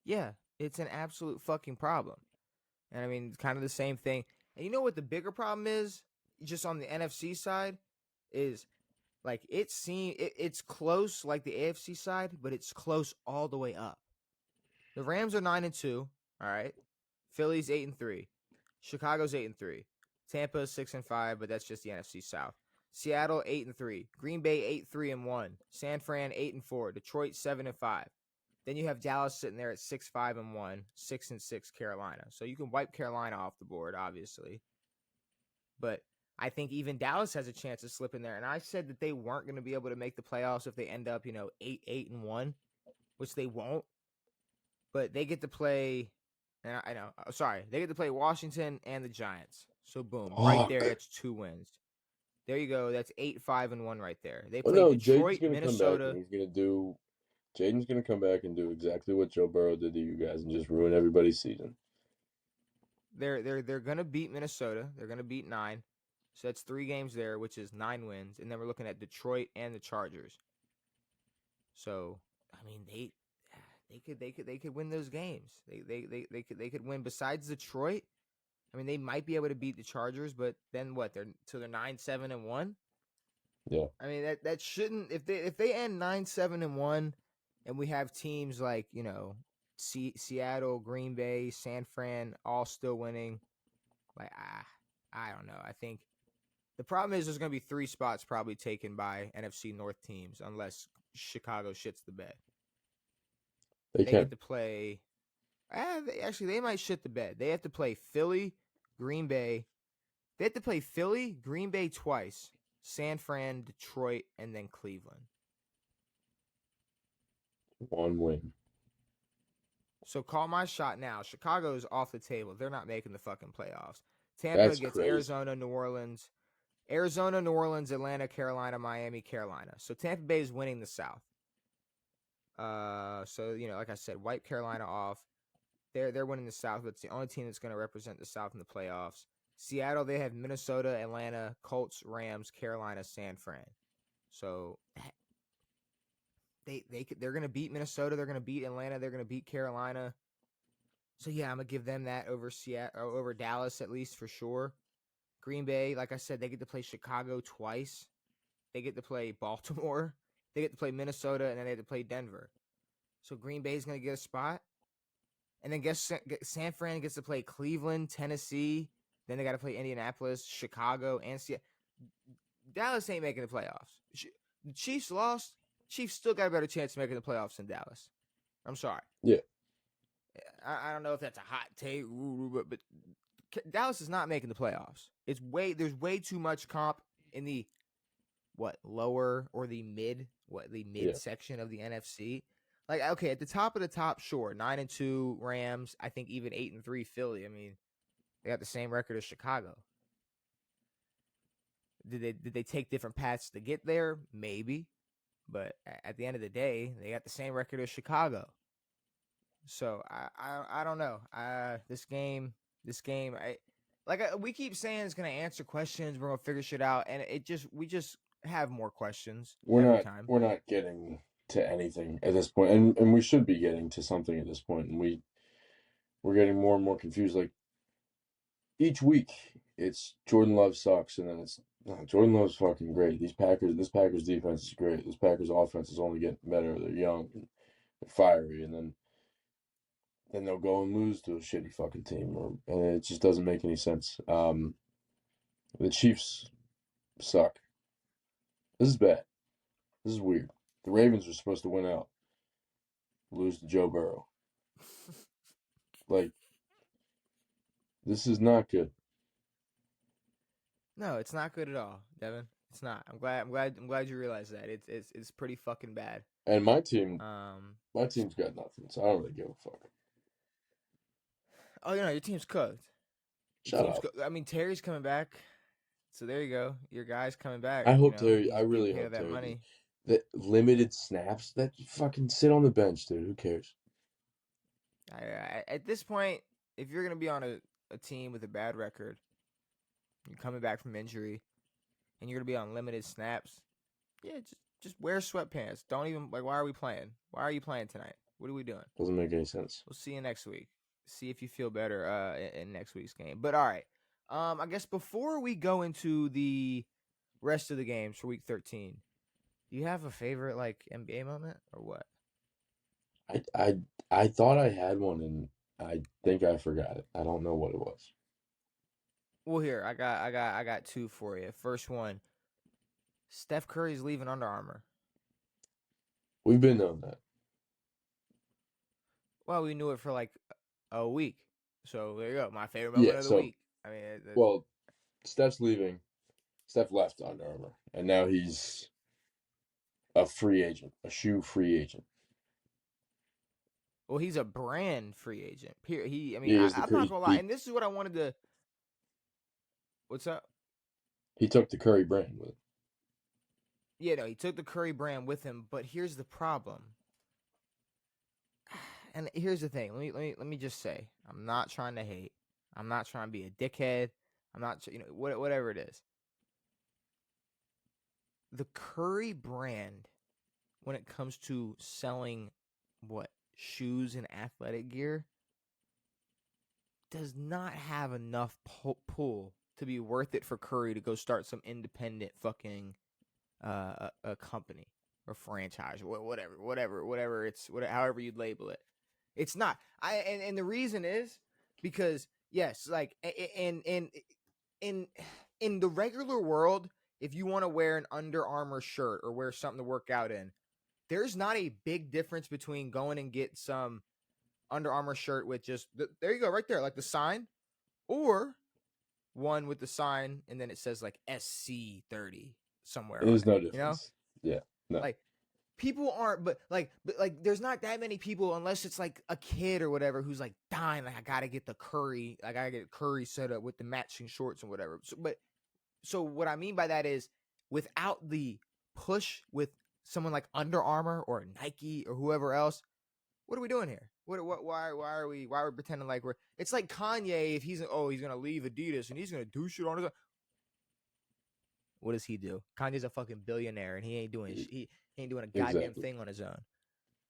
yeah, it's an absolute fucking problem. And I mean, it's kind of the same thing. And you know what the bigger problem is? Just on the NFC side, is like it's close like the AFC side, but it's close all the way up. The Rams are 9-2. All right. Philly's 8-3. Chicago's 8-3. Tampa 6-5, but that's just the NFC South. Seattle 8-3. Green Bay 8-3-1. San Fran 8-4. Detroit 7-5. Then you have Dallas sitting there at 6-5-1. 6-6 Carolina. So you can wipe Carolina off the board, obviously. But I think even Dallas has a chance to slip in there. And I said that they weren't going to be able to make the playoffs if they end up, 8-1, which they won't. But they get to play. And I know. Sorry, they get to play Washington and the Giants. So boom, right there, Fuck. that's 2 wins. There you go. That's 8-5-1 right there. They Oh play no, Jaden's Detroit, gonna come back and Minnesota. he's gonna do. Jaden's gonna come back and do exactly what Joe Burrow did to you guys and just ruin everybody's season. They're gonna beat Minnesota. They're gonna beat 9. So that's 3 games there, which is 9 wins, and then we're looking at Detroit and the Chargers. So I mean they could win those games. They could win besides Detroit. I mean they might be able to beat the Chargers, but then what? They're 9-7-1. Yeah. I mean that shouldn't if they end 9-7-1, and we have teams like Seattle, Green Bay, San Fran all still winning. Like I don't know. I think the problem is there's going to be 3 spots probably taken by NFC North teams unless Chicago shits the bed. They They get can. to play. They might shit the bed. They have to play Philly, Green Bay. They have to play Philly, Green Bay twice, San Fran, Detroit, and then Cleveland. 1 win. So call my shot now. Chicago's off the table. They're not making the fucking playoffs. Tampa That's gets crazy. Arizona, New Orleans, Atlanta, Carolina, Miami, Carolina. So Tampa Bay is winning the South. So like I said, wipe Carolina off. They're winning the South, but it's the only team that's going to represent the South in the playoffs. Seattle, they have Minnesota, Atlanta, Colts, Rams, Carolina, San Fran. So they're going to beat Minnesota, they're going to beat Atlanta, they're going to beat Carolina. So yeah, I'm going to give them that over over Dallas at least for sure. Green Bay, like I said, they get to play Chicago twice. They get to play Baltimore. They get to play Minnesota, and then they have to play Denver. So Green Bay's going to get a spot. And then guess San Fran gets to play Cleveland, Tennessee. Then they got to play Indianapolis, Chicago, and Seattle. Dallas ain't making the playoffs. The Chiefs lost. Chiefs still got a better chance of making the playoffs than Dallas. I'm sorry. Yeah. I don't know if that's a hot take, but Dallas is not making the playoffs. There's way too much comp in the lower or the mid section of the NFC. Like, okay, at the top of the top, sure, 9-2 Rams. I think even 8-3 Philly. I mean, they got the same record as Chicago. Did they take different paths to get there? Maybe, but at the end of the day, they got the same record as Chicago. So I don't know. This game, we keep saying it's gonna answer questions. We're gonna figure shit out, and we just have more questions every time. We're not getting to anything at this point, and we should be getting to something at this point, and we're getting more and more confused. Like each week, it's Jordan Love sucks, and then it's Jordan Love's fucking great. This Packers defense is great. This Packers offense is only getting better. They're young, and they're fiery, and then they'll go and lose to a shitty fucking team, and it just doesn't make any sense. The Chiefs suck. This is bad. This is weird. The Ravens are supposed to win out, lose to Joe Burrow. Like, this is not good. No, it's not good at all, Devin. It's not. I'm glad you realize that. It's pretty fucking bad. And my team's got nothing, so I don't really give a fuck. Oh, your team's cooked. Shut up. I mean, Terry's coming back, so there you go. Your guy's coming back. I hope Terry. I really hope that Terry. Money. The limited snaps that you fucking sit on the bench, dude. Who cares? At this point, if you're gonna be on a team with a bad record, you're coming back from injury, and you're gonna be on limited snaps, yeah, just wear sweatpants. Don't even why are we playing? Why are you playing tonight? What are we doing? Doesn't make any sense. We'll see you next week. See if you feel better in next week's game. But all right. I guess before we go into the rest of the games for week 13, do you have a favorite NBA moment or what? I thought I had one and I think I forgot it. I don't know what it was. Well, here, I got 2 for you. First one, Steph Curry's leaving Under Armour. We've been knowing that. Well, we knew it for a week. So there you go. My favorite moment of the week. I mean, Steph's leaving. Steph left Under Armour, and now he's a free agent, a shoe free agent. Well, he's a brand free agent. I'm not gonna lie, and this is what I wanted to. What's up? He took the Curry brand with him. Yeah, no, he took the Curry brand with him. But here's the problem. And here's the thing. Let me just say, I'm not trying to hate. I'm not trying to be a dickhead. I'm not, whatever it is. the Curry brand, when it comes to selling what shoes and athletic gear, does not have enough pull to be worth it for Curry to go start some independent fucking a company or franchise or whatever it's however you'd label it. It's not. And the reason is because yes, like in in the regular world, if you want to wear an Under Armour shirt or wear something to work out in, there's not a big difference between going and get some Under Armour shirt with just there you go right there, like the sign, or one with the sign and then it says like SC30 somewhere on There's it. no You know, difference. Yeah, no. like people aren't, but there's not that many people unless it's like a kid or whatever who's like dying. Like I gotta get the Curry, I gotta get Curry set up with the matching shorts and whatever. So what I mean by that is without the push with someone like Under Armour or Nike or whoever else, what are we doing here? Why are we pretending like we're? It's like Kanye if he's gonna leave Adidas and he's gonna do shit on his own. What does he do? Kanye's a fucking billionaire and he ain't doing a goddamn Exactly. thing on his own.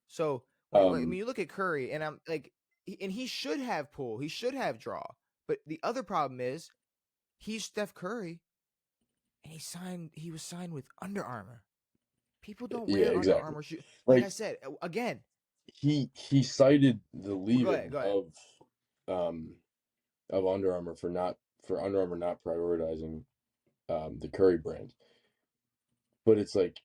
So when Um, you look at Curry and I'm like, and he should have pull, he should have draw, but the other problem is he's Steph Curry and he was signed with Under Armour. People don't yeah, wear Under exactly. Armour shoes. Like I Like said again. he cited the Go ahead, leaving go ahead. um of Under Armour for Under Armour not prioritizing the Curry brand. But it's like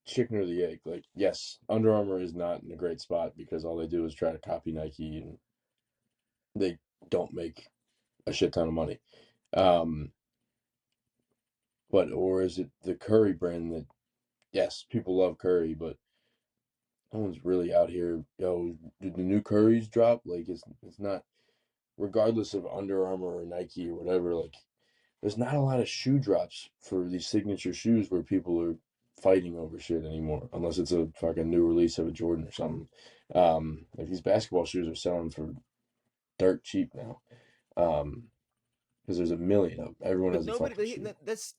chicken or the egg. Like, yes, Under Armour is not in a great spot because all they do is try to copy Nike and they don't make a shit ton of money. Um, or is it the Curry brand that, yes, people love Curry, but no one's really out here, yo, did the new Currys drop? Like, it's not, regardless of Under Armour or Nike or whatever, like, there's not a lot of shoe drops for these signature shoes where people are fighting over shit anymore, unless it's a fucking new release of a Jordan or something. Like these basketball shoes are selling for dirt cheap now. Because there's a million of them. Everyone But has a fucking nobody shoe. that's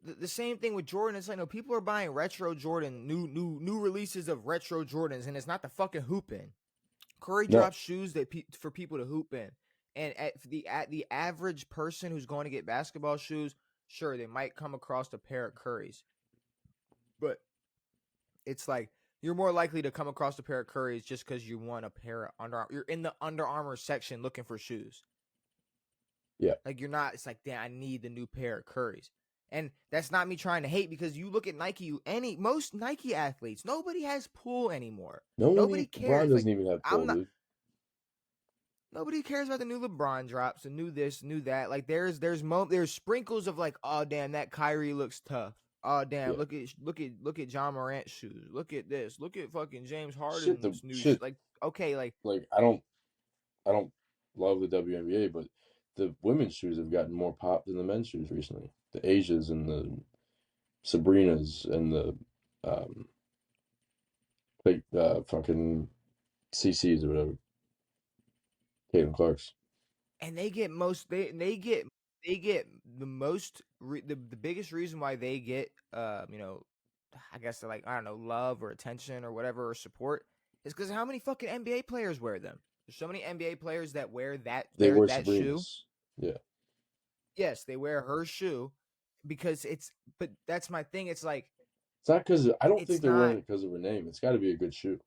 the same thing with Jordan. It's like no people are buying retro Jordan, new releases of retro Jordans, and it's not the fucking hooping. Curry No, drops shoes that for people to hoop in, and at the average person who's going to get basketball shoes, sure they might come across a pair of Currys, but it's like you're more likely to come across a pair of Currys just because you want a pair of You're in the Under Armour section looking for shoes. yeah, Like you're not. It's like, damn, I need the new pair of Currys. And that's not me trying to hate because you look at Nike, most Nike athletes, nobody has pull anymore. no one. Nobody LeBron cares. Like doesn't even have I'm pull, not. dude. Nobody cares about the new LeBron drops, the new this, new that. Like there's sprinkles of like, oh damn, that Kyrie looks tough. Oh damn, Yeah, look at John Morant's shoes. Look at this. Look at fucking James shit. The Harden's new shit. like okay, like Like I don't love the WNBA, but the women's shoes have gotten more pop than the men's shoes recently. The Asias and the Sabrinas and the um like fucking CCs or whatever, Caitlin Clark's. and they get the most the biggest reason why they get I guess they're like I don't know love or attention or whatever or support is because how many fucking NBA players wear them. There's so many NBA players that wear They wear that shoe. Sabrinas. Yeah. Yes, they wear her shoe because it's. But that's my thing. It's like It's not because I don't think it's they're not. wearing it because of her name. It's got to be a good shoe.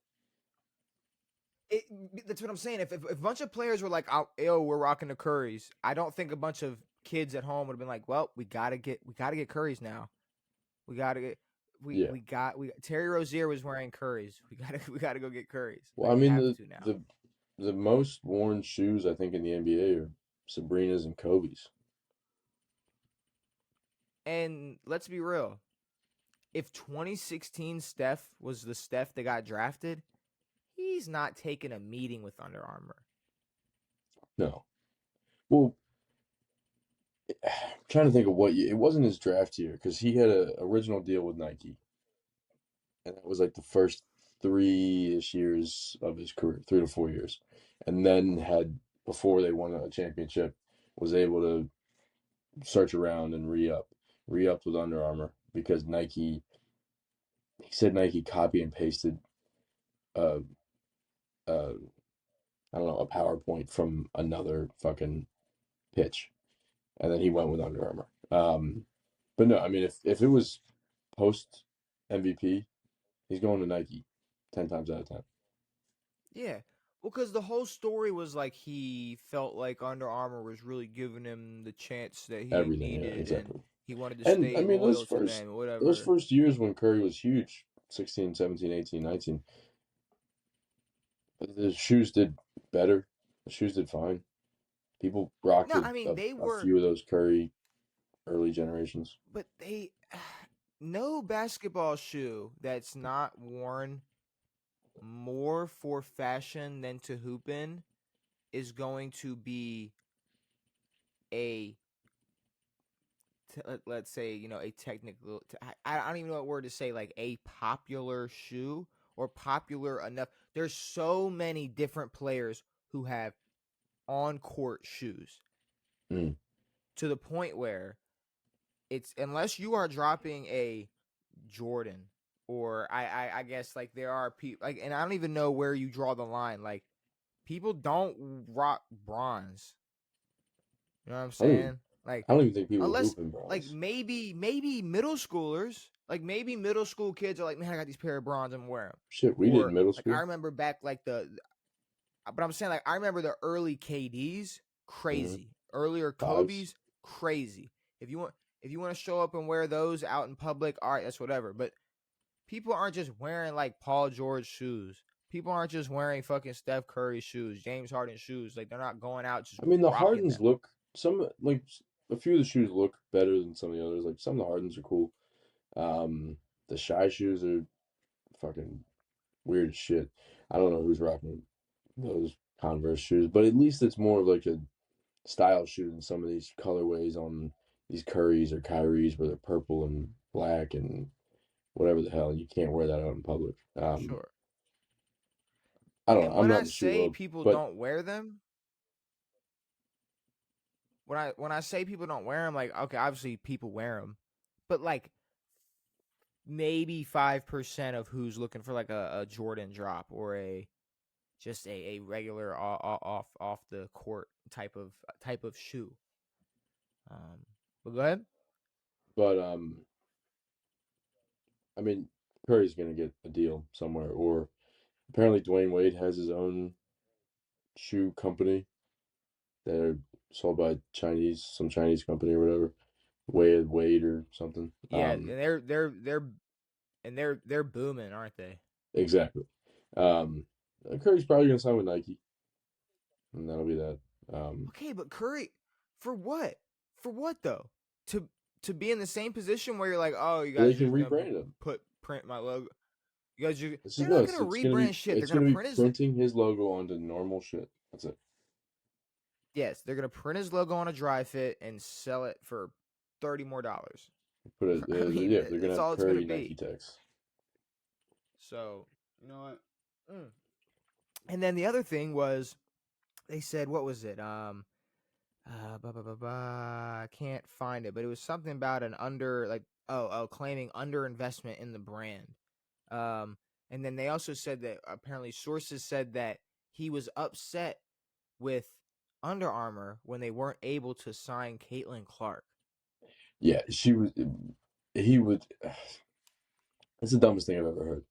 It, that's what I'm saying. If a bunch of players were like, oh, "Yo, we're rocking the Currys," I don't think a bunch of kids at home would have been like, "Well, we gotta get Currys now. We gotta get Yeah. we Terry Rozier was wearing Currys. We gotta go get Currys. Well, Like I we mean have to now." the most worn shoes I think in the NBA are Sabrina's and Kobe's. And let's be real. If 2016 Steph was the Steph that got drafted, he's not taking a meeting with Under Armour. No. Well, I'm trying to think of what year. It wasn't his draft year because he had a original deal with Nike, and that was like the first 3-ish years of his career, 3 to 4 years, and then had before they won a championship, was able to search around and re up with Under Armour because Nike. He said Nike copy and pasted a, a I don't know, a PowerPoint from another fucking pitch, and then he went with Under Armour. But no, I mean, if it was post MVP, he's going to Nike 10 times out of 10. Yeah. Well, because the whole story was like he felt like Under Armour was really giving him the chance that he Everything, yeah, needed, and exactly. he wanted to And I stay mean, loyal to them, those whatever. first years when Curry was huge, 16, 17, 18, 19, but the shoes did better. The shoes did fine. People rocked No, I mean they a were, few of those Curry early generations. but they no basketball shoe that's not worn more for fashion than to hoop in is going to be a let's say a technical I don't even know what word to say, like a popular shoe or popular enough. There's so many different players who have on court shoes Mm. to the point where it's, unless you are dropping a Jordan, or I guess like there are people like, and I don't even know where you draw the line. Like people don't rock bronze. You know what I'm I don't even saying? Like I don't even think people unless hoop in like bronze. maybe middle schoolers, like maybe middle school kids are like, man, I got these pair of bronze, I'm wearing them. Shit, we did in Or middle like I school. remember back like but I'm saying like I remember the early KDs, Mm-hmm. crazy. Earlier Fives. Kobe's, crazy. If you want to show up and wear those out in public, all right, that's whatever. But people aren't just wearing like Paul George shoes. People aren't just wearing fucking Steph Curry shoes, James Harden shoes. Like they're not going out just I mean, the rocking Hardens them. look some like a few of the shoes look better than some of the others. Like some of the Hardens are cool. Um, the Shy shoes are fucking weird as shit. I don't know who's rocking those Converse shoes, but at least it's more of like a style shoe than some of these colorways on these Currys or Kyries where they're purple and black and whatever the hell. You can't wear that out in public. Sure. I don't And know. I'm when not I in the shoe say world, people but don't wear them, when I say people don't wear them, like okay, obviously people wear them, but like maybe 5% of who's looking for like a Jordan drop or a just a regular off the court type of shoe. But go ahead. but I mean, Curry's gonna get a deal somewhere, or apparently Dwayne Wade has his own shoe company that are sold by some Chinese company or whatever, Wade or something. Yeah, and they're booming, aren't they? Exactly. Um, Curry's probably gonna sign with Nike, and that'll be that. Okay, but Curry, for what? For what though? To to be in the same position where you're like, oh, you So they guys are can just gonna rebrand him. print my logo. You guys, This is they're no, not gonna rebrand shit. They're it's gonna gonna be print his, printing his logo onto normal shit. That's it. yes, they're gonna print his logo on a dry fit and sell it for $30 more. Put it, I mean, yeah, they're gonna that's have all it's gonna Curry Nike be. tags. So you know what? Mm. And then the other thing was, they said, what was it? I can't find it, but it was something about an under, like, claiming underinvestment in the brand. Um, and then they also said that apparently sources said that he was upset with Under Armour when they weren't able to sign Caitlin Clark. Yeah, she was. He would. That's the dumbest thing I've ever heard.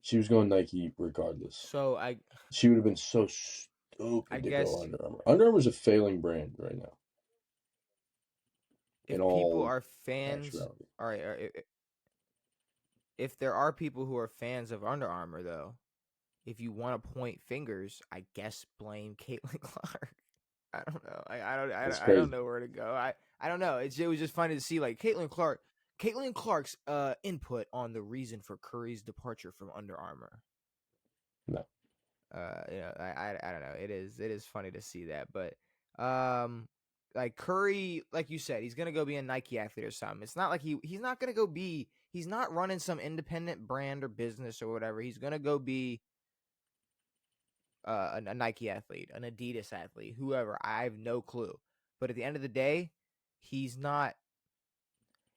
She was going Nike regardless. So She would have been so I stupid to go guess Under Armour. Under Armour's a failing brand right now, in if people all are fans, actuality. all right, if there are people who are fans of Under Armour though, if you want to point fingers, I guess blame Caitlin Clark. I don't know. That's I don't crazy. know where to go. I don't know. It was just funny to see like Caitlin Clark's input on the reason for Curry's departure from Under Armour. No, I don't know. It is funny to see that, but um, like Curry, like you said, he's gonna go be a Nike athlete or something. It's not like he's not gonna go be. He's not running some independent brand or business or whatever. He's gonna go be a Nike athlete, an Adidas athlete, whoever. I have no clue. But at the end of the day, he's not.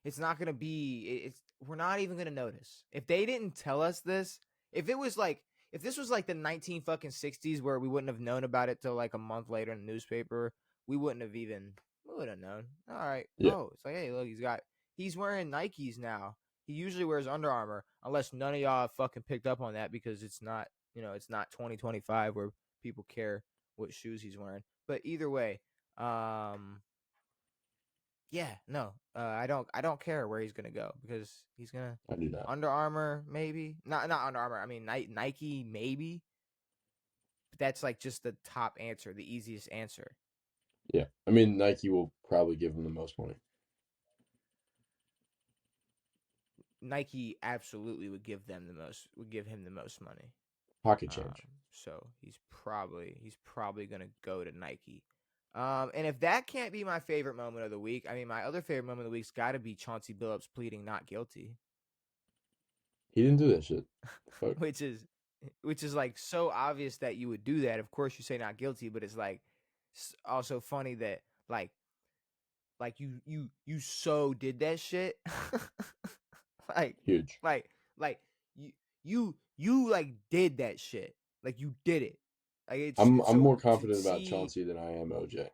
It's not gonna be. It's we're not even gonna notice if they didn't tell us this. If it was like if this was like the 19 fucking 60s where we wouldn't have known about it till like a month later in the newspaper, we wouldn't have even we would have known. All right. Yeah, Oh, it's like hey, look, he's wearing Nikes now. He usually wears Under Armour, unless none of y'all have fucking picked up on that because it's not it's not 2025 where people care what shoes he's wearing. But either way, um, yeah, no, I don't care where he's gonna go because he's gonna I do not. Under Armour maybe not Under Armour. I mean Nike maybe. But that's like just the top answer, the easiest answer. Yeah, I mean Nike will probably give him the most money. Nike absolutely would give him the most money. Pocket change. So he's probably gonna go to Nike. And if that can't be my favorite moment of the week, I mean my other favorite moment of the week's got to be Chauncey Billups pleading not guilty. He didn't do that shit. Fuck. which is which is like so obvious that you would do that. Of course, you say not guilty, but it's like also funny that like you so did that shit. like Huge. like like you like did that shit. Like you did it. Like it's I'm so more to confident about see Chauncey than I am OJ.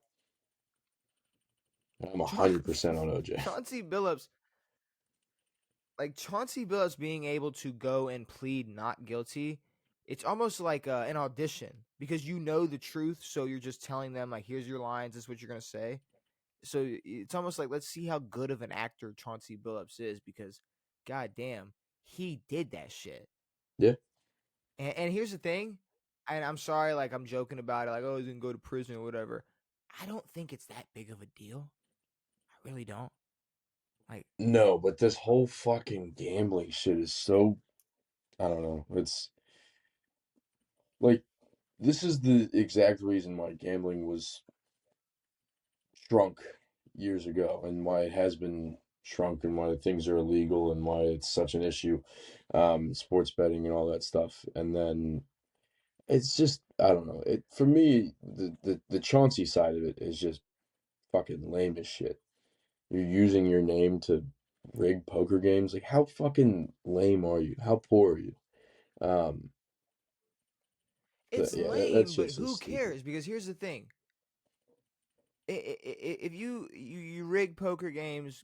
I'm Cha- 100% on OJ. Chauncey Billups Chauncey Billups being able to go and plead not guilty, it's almost like an audition because you know the truth, so you're just telling them like, "Here's your lines. This is what you're gonna say." So it's almost like let's see how good of an actor Chauncey Billups is because, goddamn, he did that shit. Yeah. And here's the thing, and I'm sorry, like I'm joking about it, like oh he's gonna go to prison or whatever. I don't think it's that big of a deal. I really don't. Like No, but this whole fucking gambling shit is so, I don't know. It's like this is the exact reason why gambling was shrunk years ago and why it has been shrunk and why things are illegal and why it's such an issue. Sports betting and all that stuff. And then it's just I don't know. It for me the Chauncey side of it is just fucking lame as shit. You're using your name to rig poker games. Like how fucking lame are you? How poor are you? Um, it's yeah, that's lame, but just so who stupid. cares? Because here's the thing: if you rig poker games,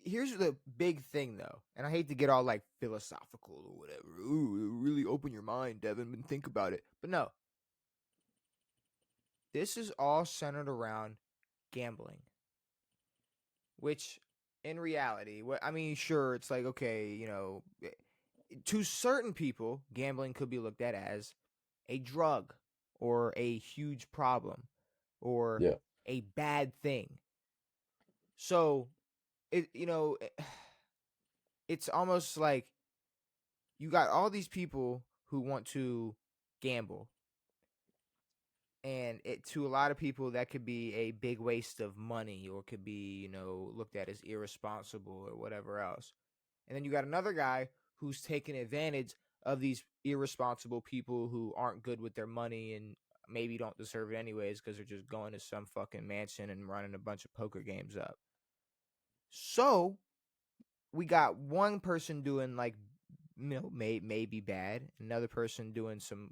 here's the big thing though, and I hate to get all like philosophical or whatever. Ooh, really open your mind, Devin, and think about it. But no, this is all centered around gambling, which in reality, what I mean, sure, it's like okay, to certain people, gambling could be looked at as a drug or a huge problem or Yeah, a bad thing. So it it's almost like you got all these people who want to gamble, and it to a lot of people that could be a big waste of money or could be looked at as irresponsible or whatever else. And then you got another guy who's taking advantage of these irresponsible people who aren't good with their money and maybe don't deserve it anyways because they're just going to some fucking mansion and running a bunch of poker games up. So we got one person doing like maybe bad, another person doing some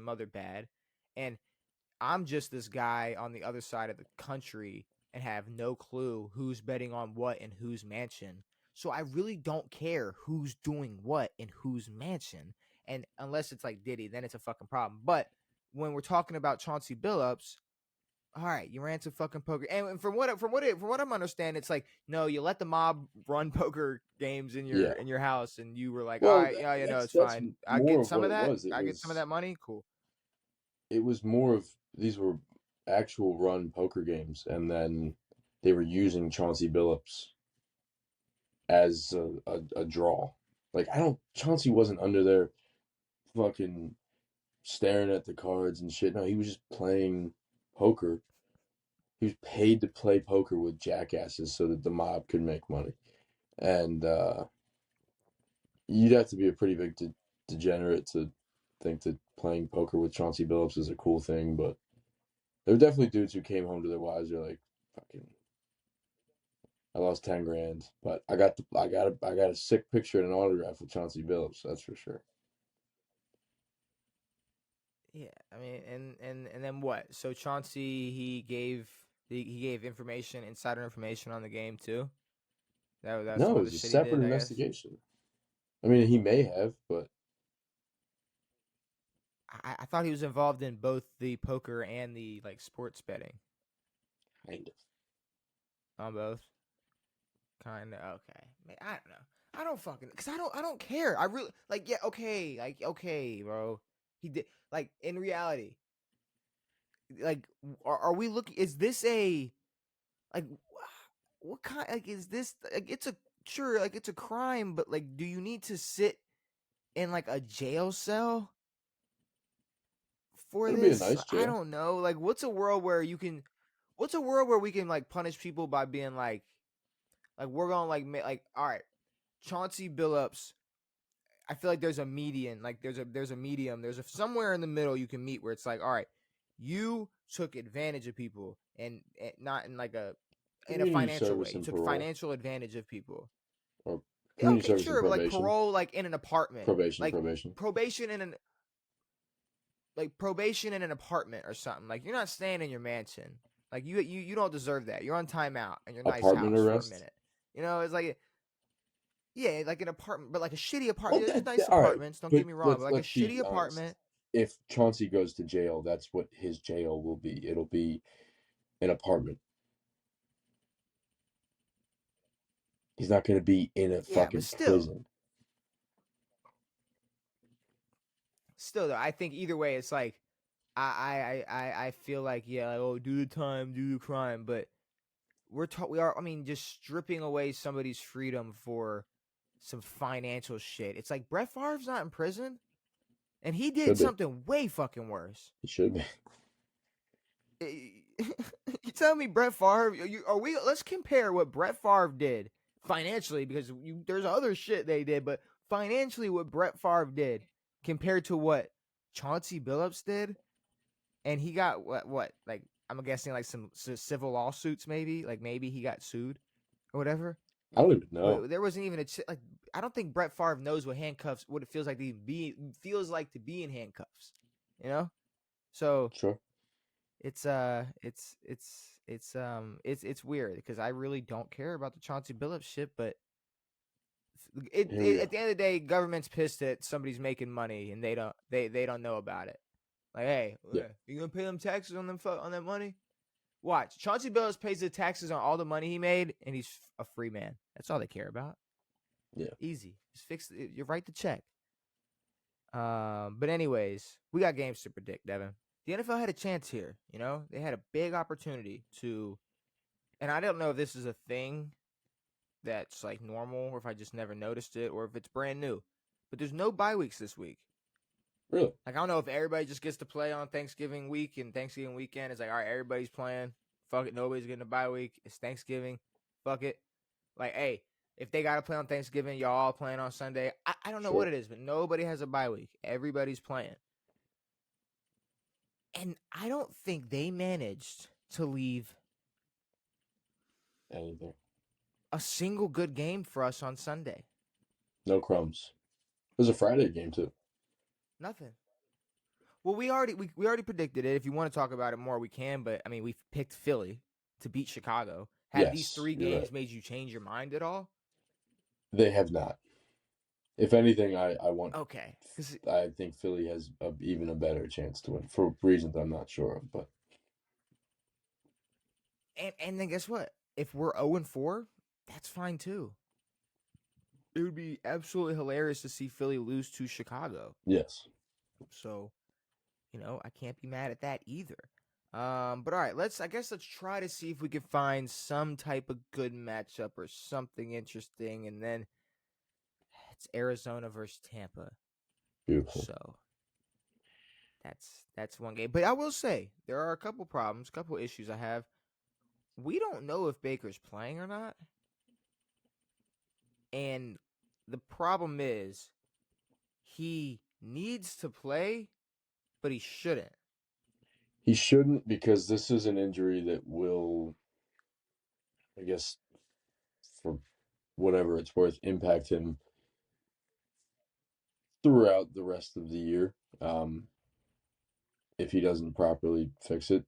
other bad, and I'm just this guy on the other side of the country and have no clue who's betting on what in whose mansion. So I really don't care who's doing what in whose mansion. And unless it's like Diddy, then it's a fucking problem. But when we're talking about Chauncey Billups, all right, you ran some fucking poker, and from what I'm understanding, it's like no, you let the mob run poker games in your yeah. in your house, and you were like, all Well, right, yeah, no, it's that's fine. I more get of some what of it that. was. I get some of that money. Cool. It was more of these were actual run poker games, and then they were using Chauncey Billups as a draw. Like I don't Chauncey wasn't under there fucking staring at the cards and shit. No, he was just playing poker. He was paid to play poker with jackasses so that the mob could make money. And you'd have to be a pretty big degenerate to think that playing poker with Chauncey Billups is a cool thing. But there were definitely dudes who came home to their wives. They're like, fucking, I lost 10 grand, but I got a sick picture and an autograph with Chauncey Billups. That's for sure. Yeah, I mean, and then what? So Chauncey he gave information, insider information on the game too. That was some No, it other was a shit he separate did, I guess. investigation. I mean, he may have, but I thought he was involved in both the poker and the like sports betting kind of. on both. Kind of okay. Man, I don't know. I don't fucking because I don't care. I really like yeah okay okay bro. He did like in reality like are we looking? Is this a like what kind like is this like it's a sure like it's a crime but like do you need to sit in like a jail cell for It'll be a this? nice I jail. don't know. Like what's a world where we can like punish people by being like we're gonna like all right, Chauncey Billups. I feel like there's a median, like there's a medium, there's a somewhere in the middle you can meet where it's like, all right, you took advantage of people and not in like in a Community financial way. service You and took parole, financial advantage of people. or Yeah, community okay, service and sure, but like probation, parole, like in an apartment, like probation. probation in an like probation in an apartment or something. Like you're not staying in your mansion. Like you don't deserve that. You're on timeout in your nice Apartment house for a arrest. minute. You know, it's like yeah, like an apartment, but like a shitty Well, apartment. There's nice all right, apartments. Don't but get me wrong, but like a let's shitty be honest. apartment. If Chauncey goes to jail, that's what his jail will be. It'll be an apartment. He's not going to be in a Yeah, but fucking prison. still though, I think either way, it's like I feel like yeah, like, oh, do the time, do the crime, but we are. I mean, just stripping away somebody's freedom for some financial shit. It's like Brett Favre's not in prison, and he did Should be. something way fucking worse. He should be. You tell me Brett Favre? Are we? Let's compare what Brett Favre did financially because there's other shit they did, but financially, what Brett Favre did compared to what Chauncey Billups did, and he got what like I'm guessing like some civil lawsuits maybe like maybe he got sued or whatever. I don't even know. But there wasn't even like I don't think Brett Favre knows what it feels like to be in handcuffs, you know. So Sure. it's weird because I really don't care about the Chauncey Billups shit, but Here we at go. the end of the day, government's pissed that somebody's making money and they don't know about it. Like, hey, Yeah. you gonna pay them taxes on them on that money? Watch, Chauncey Billups pays the taxes on all the money he made, and he's a free man. That's all they care about. Yeah. Easy, just fix it. You write the check. But anyways, we got games to predict, Devin. The NFL had a chance here. You know, they had a big opportunity to, and I don't know if this is a thing that's like normal, or if I just never noticed it, or if it's brand new. But there's no bye weeks this week. Really? Like I don't know if everybody just gets to play on Thanksgiving week and Thanksgiving weekend. It's like all right, everybody's playing. Fuck it, nobody's getting a bye week. It's Thanksgiving. Fuck it. Like hey, if they gotta play on Thanksgiving, y'all all playing on Sunday. I don't know what Sure. it is, but nobody has a bye week. Everybody's playing. And I don't think they managed to leave Anything. a single good game for us on Sunday. No crumbs. It was a Friday game too. Nothing. Well, we already predicted it. If you want to talk about it more, we can. But I mean, we picked Philly to beat Chicago. Have these Yes, three you're right. games made you change your mind at all? They have not. If anything, I want. Okay, because I think Philly has even a better chance to win for reasons I'm not sure of. But and then guess what? If we're 0-4, that's fine too. It would be absolutely hilarious to see Philly lose to Chicago. yes, So, you know, I can't be mad at that either. But all right, let's try to see if we can find some type of good matchup or something interesting, and then it's Arizona versus Tampa. beautiful. So that's one game. But I will say there are a couple problems, couple issues I have. We don't know if Baker's playing or not, and the problem is he needs to play, but he shouldn't. He shouldn't because this is an injury that will, I guess, for whatever it's worth, impact him throughout the rest of the year. If he doesn't properly fix it,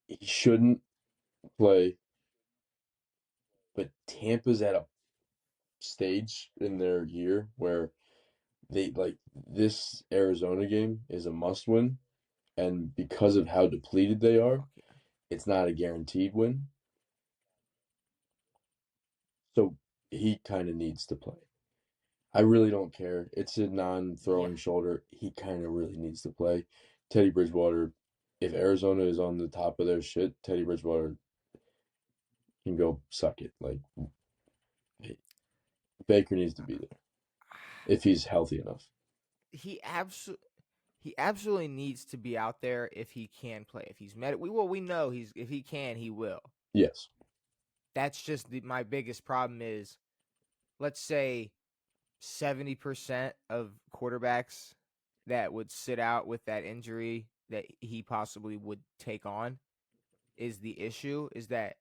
he shouldn't play. But Tampa's at a stage in their year where they like this Arizona game is a must win, and because of how depleted they are, Fuck yeah. it's not a guaranteed win. So he kind of needs to play. I really don't care. It's a Yeah. non-throwing shoulder. He kind of really needs to play. Teddy Bridgewater, if Arizona is on the top of their shit, Teddy Bridgewater can go suck it. Like Baker needs to be there if he's healthy enough. He absolutely. He absolutely needs to be out there if he can play. If he's we know he's if he can, he will. Yes. That's just my biggest problem is, let's say 70% of quarterbacks that would sit out with that injury that he possibly would take on is the issue is that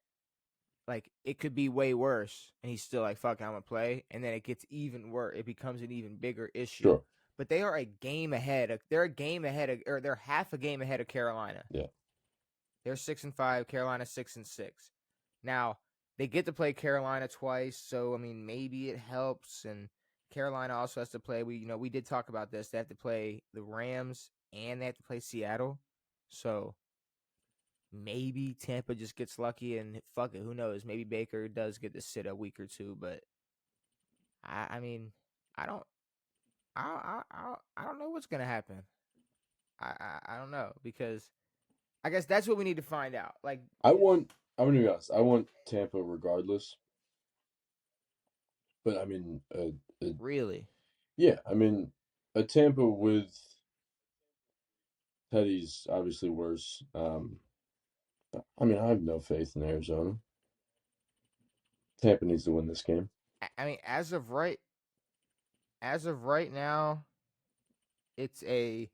like it could be way worse and he's still like fuck I'm gonna play and then it gets even worse, it becomes an even bigger issue. Sure. But they are a game ahead, they're a game ahead of, or they're half a game ahead of Carolina. Yeah. They're 6-5, Carolina 6-6. Now they get to play Carolina twice, so I mean maybe it helps. And Carolina also has to play. We did talk about this. They have to play the Rams and they have to play Seattle. So maybe Tampa just gets lucky and fuck it. Who knows? Maybe Baker does get to sit a week or two. But I mean, I don't, I don't know what's gonna happen. I don't know because I guess that's what we need to find out. Like, I'm gonna be honest. I want Tampa regardless. But I mean, really, yeah. I mean, a Tampa with Teddy's obviously worse. I mean, I have no faith in Arizona. Tampa needs to win this game. I mean, as of right now, it's a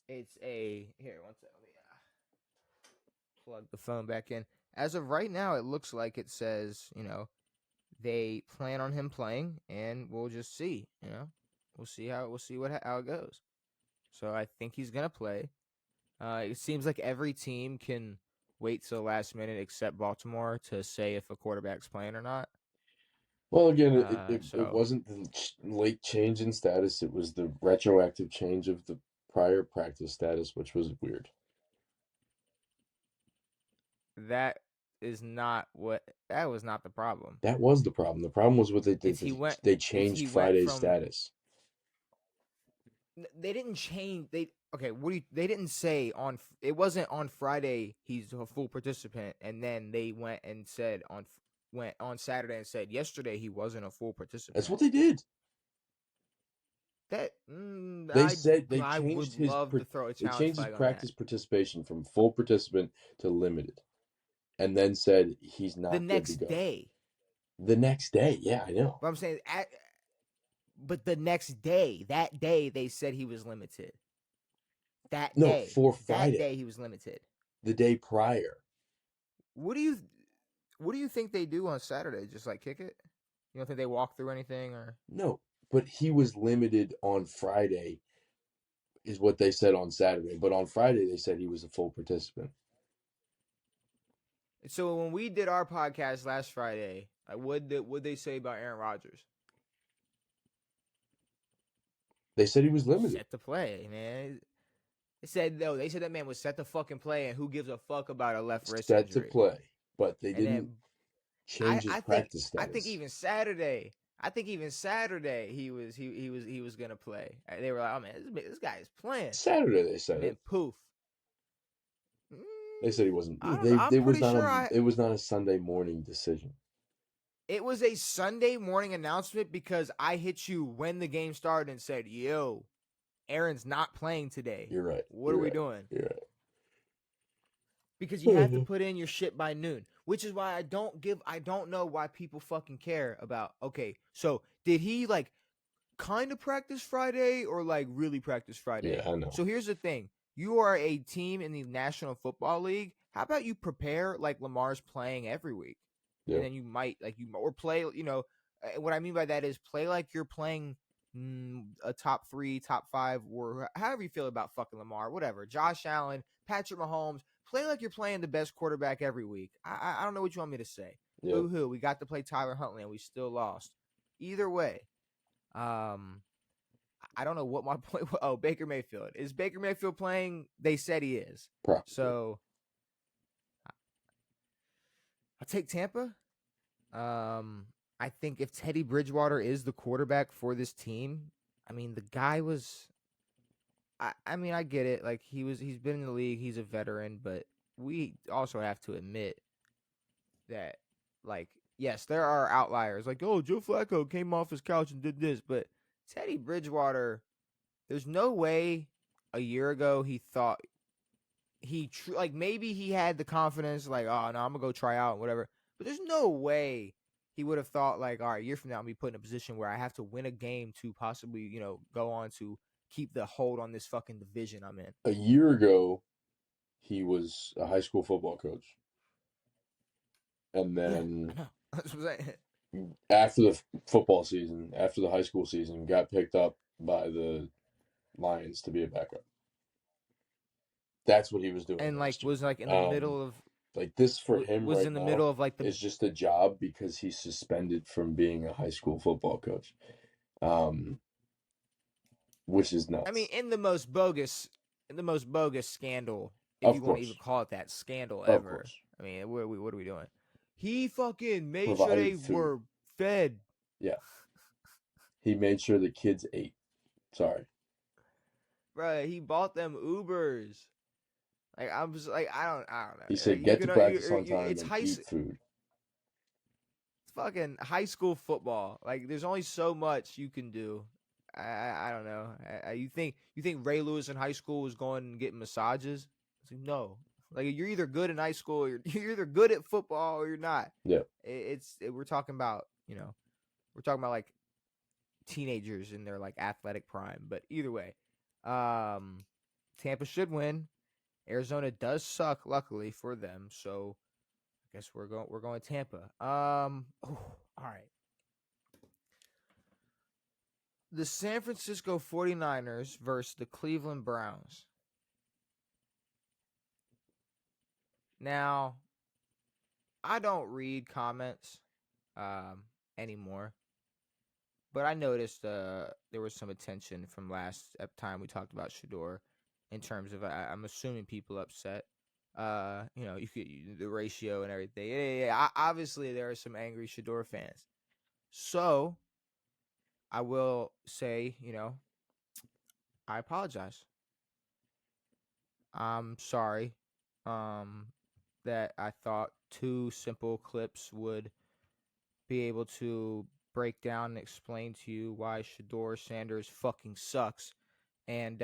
here. One second, let me plug the phone back in. As of right now, it looks like it says they plan on him playing, and we'll just see. We'll see how it goes. So I think he's gonna play. It seems like every team can wait till the last minute except Baltimore to say if a quarterback's playing or not. Well, again, it So wasn't the late change in status. It was the retroactive change of the prior practice status, which was weird. that that was not the problem. That was the problem. The problem was what they did. It's he went They it's he changed went Friday's from status. they didn't change they okay what do you they didn't say on it wasn't on Friday he's a full participant and then they went on Saturday and said yesterday he wasn't a full That's participant. what they did. That They said I would love to throw a they challenge changed his flag on that. practice participation from full participant to limited, and then said he's The not good to next go. day. The next day, yeah, I know. But I'm saying but the next day, that day they said he was limited. No, for That Friday, day he was limited. the day prior. What do you think they do on Saturday? Just like kick it? You don't think they walk through anything or? No, but he was limited on Friday, is what they said on Saturday. But on Friday, they said he was a full participant. So when we did our podcast last Friday, what they say about Aaron Rodgers? They said he was limited. Set to play, man. They said that man was set to fucking play, and who gives a fuck about a left wrist Set to injury? play, but they And didn't then change his practice I status. think even Saturday, he was gonna play. They were like, oh man, this guy is playing. Saturday they said And then it. poof. They said he wasn't. I don't know. I'm It was pretty not sure a. It was not a Sunday morning decision. it was a Sunday morning announcement because I hit you when the game started and said, "Yo, Aaron's not playing today. You're right. What are we doing?" You're right. Because you have to put in your shit by noon, which is why I don't know why people fucking care about. Okay, so did he like kind of practice Friday or like really practice Friday? Yeah, I know. So here's the thing. You are a team in the National Football League. How about you prepare like Lamar's playing every week? and Yeah. then you might or play. What I mean by that is play like you're playing a top 3, top 5, or however you feel about fucking Lamar, whatever. Josh Allen, Patrick Mahomes, play like you're playing the best quarterback every week. I don't know what you want me to say. Yeah. Boo hoo, we got to play Tyler Huntley and we still lost. Either way, I don't know what my point. Oh, Baker Mayfield, is Baker Mayfield playing? They said he is. Probably. So I'll take Tampa. I think if Teddy Bridgewater is the quarterback for this team, I mean the guy was. I mean I get it. Like he's been in the league. He's a veteran, but we also have to admit that, like, yes, there are outliers. Like, oh, Joe Flacco came off his couch and did this, but Teddy Bridgewater, there's no way a year ago he thought like maybe he had the confidence like, oh no, I'm gonna go try out and whatever. But there's no way he would have thought like, all right, a year from now I'm gonna be put in a position where I have to win a game to possibly, go on to keep the hold on this fucking division I'm in. A year ago, he was a high school football coach, and Yeah, then I know. That's what I'm saying. after the football season, after the high school season, got picked up by the Lions to be a backup. That's what he was doing And like last year. was like in the middle of Like this for him was right in the now middle of like the is just a job because he's suspended from being a high school football coach, um, which is I mean, nuts. in the most bogus scandal, if Of you want to even course, call it that scandal of ever. course, I mean, what are we doing? He fucking made sure they provided food. were fed. Yeah, he made sure the kids ate. Sorry, Bro, he bought them Ubers. Like I'm just like I don't he know. said You get to can practice on time it's and eat food. it's fucking high school football. Like there's only so much you can do. I don't know. You think Ray Lewis in high school was going and getting massages? It's like, no. Like you're either good in high school, or you're either good at football, or you're not. Yeah, We're talking about we're talking about like teenagers in their like athletic prime. But either way, Tampa should win. Arizona does suck, luckily for them. So I guess we're going Tampa. All right. The San Francisco 49ers versus the Cleveland Browns. Now, I don't read comments anymore, but I noticed there was some attention from last time we talked about Shedeur in terms of I'm assuming people upset. The ratio and everything. Yeah. Obviously, there are some angry Shedeur fans. So I will say, I apologize. I'm sorry that I thought 2 simple clips would be able to break down and explain to you why Shedeur Sanders fucking sucks and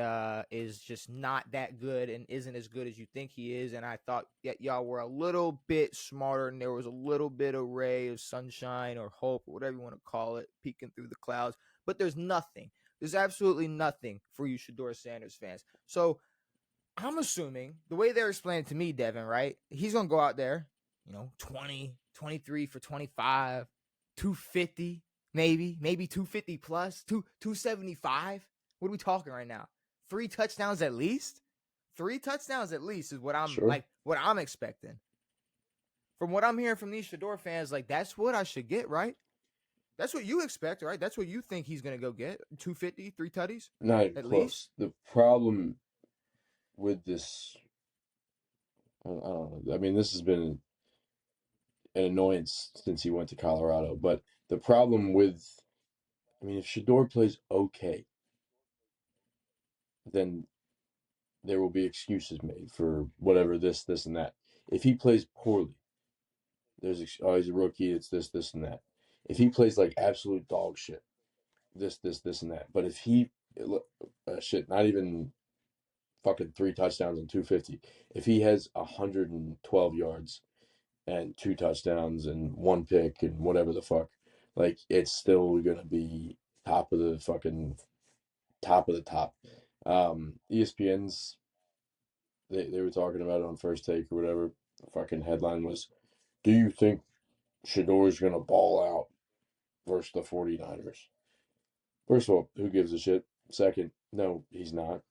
is just not that good and isn't as good as you think he is. And I thought y'all were a little bit smarter and there was a little bit of ray of sunshine or hope or whatever you want to call it peeking through the clouds. But there's nothing. There's absolutely nothing for you Shedeur Sanders fans. So I'm assuming the way they're explaining to me, Devin, right? He's going to go out there, 20, 23 for 25, 250, maybe 250 plus, 275. What are we talking right now? 3 touchdowns at least? 3 touchdowns at least is sure. what I'm expecting. From what I'm hearing from these Shedeur fans, like that's what I should get, right? That's what you expect, right? That's what you think he's going to go get. 250, 3 tutties Not even at least. close. The problem with this, I don't know. I mean, this has been an annoyance since he went to Colorado. But the problem with, I mean, if Shedeur plays okay, then there will be excuses made for whatever this, and that. If he plays poorly, oh, he's a rookie, it's this, and that. If he plays like absolute dog shit, this, and that. But if he, shit, not even fucking 3 touchdowns and 250. If he has 112 yards and 2 touchdowns and 1 pick and whatever the fuck, like it's still gonna be top of the fucking top of the top. ESPN's they were talking about it on First Take or whatever. The fucking headline was, "Do you think Shedeur's going to ball out versus the 49ers. First of all, who gives a shit? Second, no, he's not.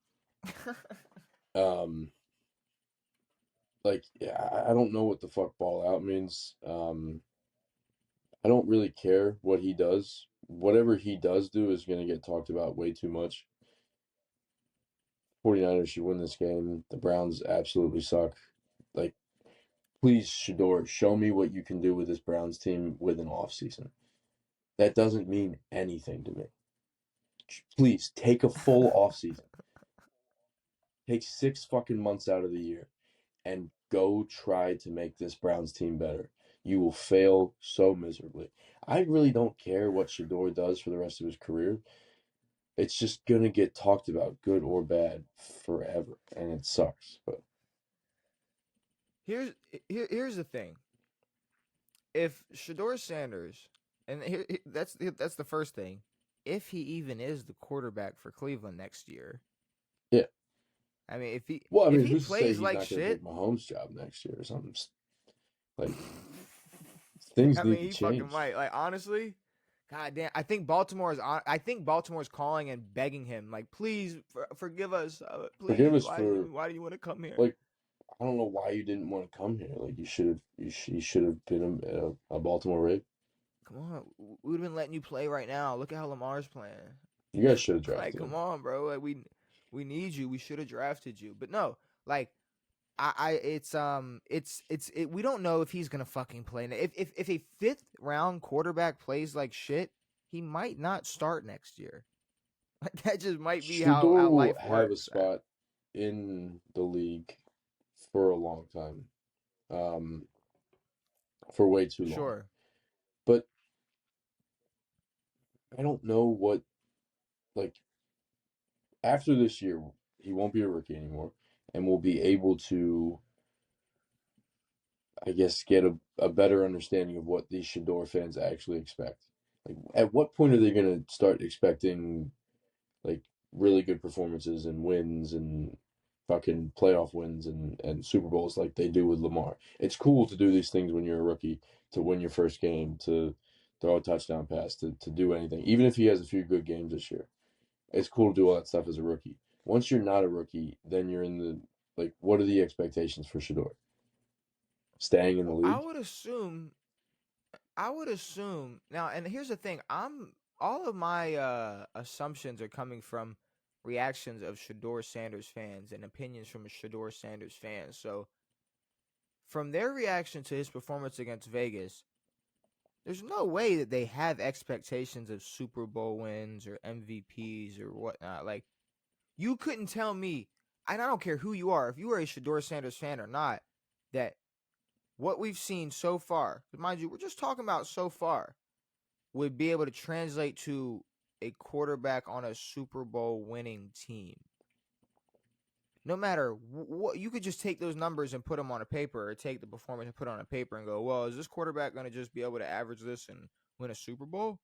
Um, I don't know what the fuck ball out means. I don't really care what he does. Whatever he does do is going to get talked about way too much. 49ers should win this game. The Browns absolutely suck. Like, please, Shedeur, show me what you can do with this Browns team with an offseason. That doesn't mean anything to me. Please, take a full offseason. Take 6 fucking months out of the year and go try to make this Browns team better. You will fail so miserably. I really don't care what Shedeur does for the rest of his career. It's just gonna get talked about, good or bad, forever, and it sucks. But Here's the thing. If Shedeur Sanders, and that's the first thing, if he even is the quarterback for Cleveland next year, yeah, I mean, well, I if mean, he who's to say plays he's like not gonna shit, take Mahomes' job next year or something? Like, things I need mean, to he fucking change. might. Like honestly, God damn, I think Baltimore is on. I think Baltimore's calling and begging him, like, please forgive us, Forgive please. us for Why do you want to come here? like I don't know why you didn't want to come here. Like you should have been a Baltimore Raven. Come on, we would have been letting you play right now. Look at how Lamar's playing. You guys should have Like, drafted come him. on, bro. Like we need you. We should have drafted you. But no, like we don't know if he's gonna fucking play. If a fifth round quarterback plays like shit, he might not start next year. Like that just might be Shedeur how will life have a works. spot in the league for a long time, um, for way too long. Sure. But I don't know what like after this year he won't be a rookie anymore, and will be able to, I guess, get a better understanding of what these Shedeur fans actually expect. Like, at what point are they going to start expecting like really good performances and wins and fucking playoff wins and Super Bowls like they do with Lamar? It's cool to do these things when you're a rookie, to win your first game, to throw a touchdown pass, to do anything. Even if he has a few good games this year, it's cool to do all that stuff as a rookie. Once you're not a rookie, then you're in the like, what are the expectations for Shedeur? Staying in the Well, league? I would assume now, and here's the thing: I'm all of my assumptions are coming from reactions of Shador Sanders fans and opinions from Shador Sanders fans. So, from their reaction to his performance against Vegas, there's no way that they have expectations of Super Bowl wins or MVPs or whatnot. Like, you couldn't tell me, and I don't care who you are, if you are a Shador Sanders fan or not, that what we've seen so far, mind you, we're just talking about so far, would be able to translate to a quarterback on a Super Bowl winning team. No matter what, you could just take those numbers and put them on a paper, or take the performance and put it on a paper and go, well, is this quarterback going to just be able to average this and win a Super Bowl?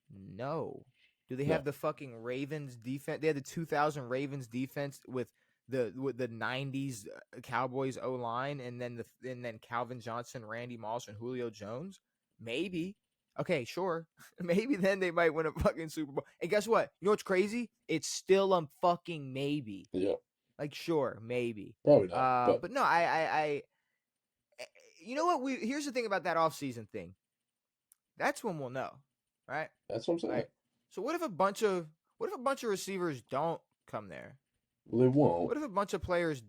No. Do they No. have the fucking Ravens defense? They had the 2000 Ravens defense with the 90s Cowboys O line, and then Calvin Johnson, Randy Moss, and Julio Jones. Maybe. Okay, sure. Maybe then they might win a fucking Super Bowl. And guess what? You know what's crazy? It's still a fucking maybe. Yeah. Like, sure, maybe. Probably not. But But no, you know what? Here's the thing about that offseason thing. That's when we'll know, right? that's what I'm saying. Like, so what if a bunch of receivers don't come there? Well, they won't. What if a bunch of players?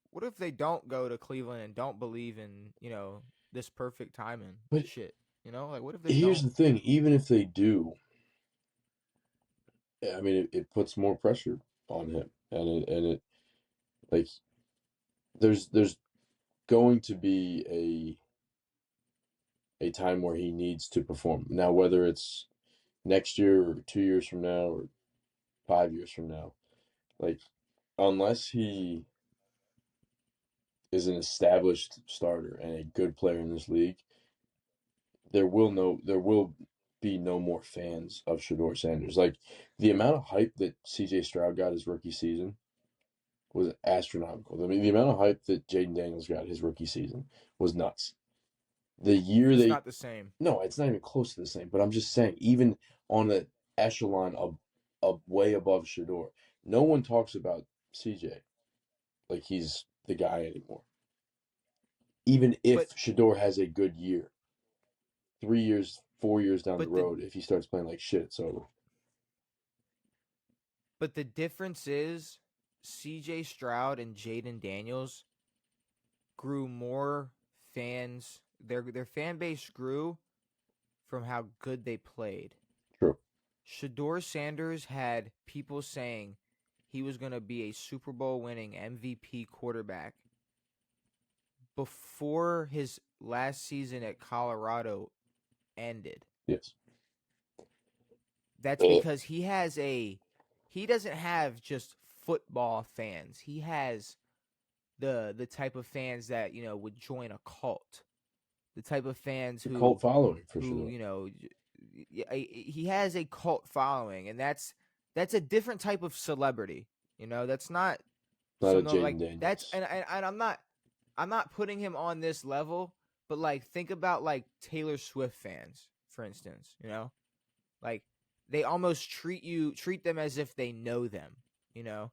What if they don't go to Cleveland and don't believe in this perfect timing But shit? Like what if they here's don't? the thing: even if they do, I mean, it puts more pressure on him, and it like there's going to be a time where he needs to perform. Now, whether it's next year or 2 years from now or 5 years from now, like unless he is an established starter and a good player in this league, there will be no more fans of Shedeur Sanders. Like, the amount of hype that CJ Stroud got his rookie season was astronomical. I mean, the amount of hype that Jaden Daniels got his rookie season was nuts. The year It's they not the same. no, it's not even close to the same. But I'm just saying, even on the echelon of way above Shedeur, no one talks about CJ like he's the guy anymore. Even if But Shedeur has a good year, 3 years, 4 years down the but the road, if he starts playing like shit, it's over. but the difference is CJ Stroud and Jaden Daniels grew more fans. Their fan base grew from how good they played. True. Shador Sanders had people saying he was going to be a Super Bowl winning MVP quarterback before his last season at Colorado ended. Yes. That's because he doesn't have just football fans. He has the type of fans that, would join a cult. The type of fans The cult following for who, Shedeur. he has a cult following, and that's a different type of celebrity. That's not Not a some, no, Jaden like that's Daniels. and I'm not putting him on this level, but like think about like Taylor Swift fans, for instance, like they almost treat them as if they know them, you know?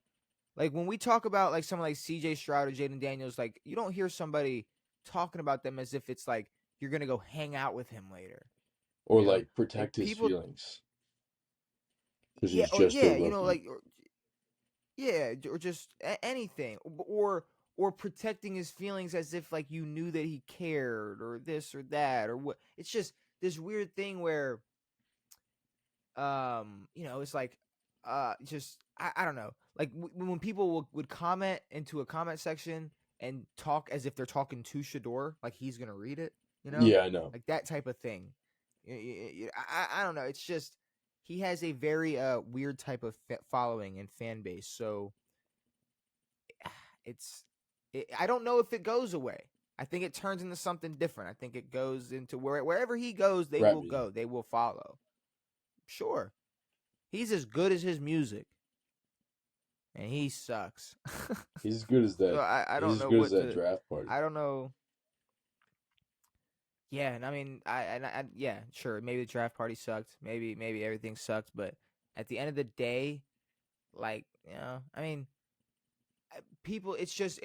Like when we talk about like someone like CJ Stroud or Jaden Daniels, like you don't hear somebody talking about them as if it's like you're gonna go hang out with him later. Or Like like protect his people, feelings because yeah, he's or just a yeah, rookie. yeah, or just anything, or protecting his feelings as if like you knew that he cared or this or that or what. It's just this weird thing where it's like just I don't know, like when people would comment into a comment section and talk as if they're talking to Shador, like he's gonna read it, Yeah, I know. like that type of thing. I don't know, it's just he has a very weird type of following and fan base, so it's I don't know if it goes away. I think it turns into something different. I think it goes into wherever he goes, they Rap will music. go. They will follow. Sure. He's as good as his music, and he sucks. He's as good as So that. I He's don't as know good as what that to. draft party. I don't know. Yeah, and I mean, yeah, sure. Maybe the draft party sucked. Maybe everything sucked. But at the end of the day, like I mean, people. It's just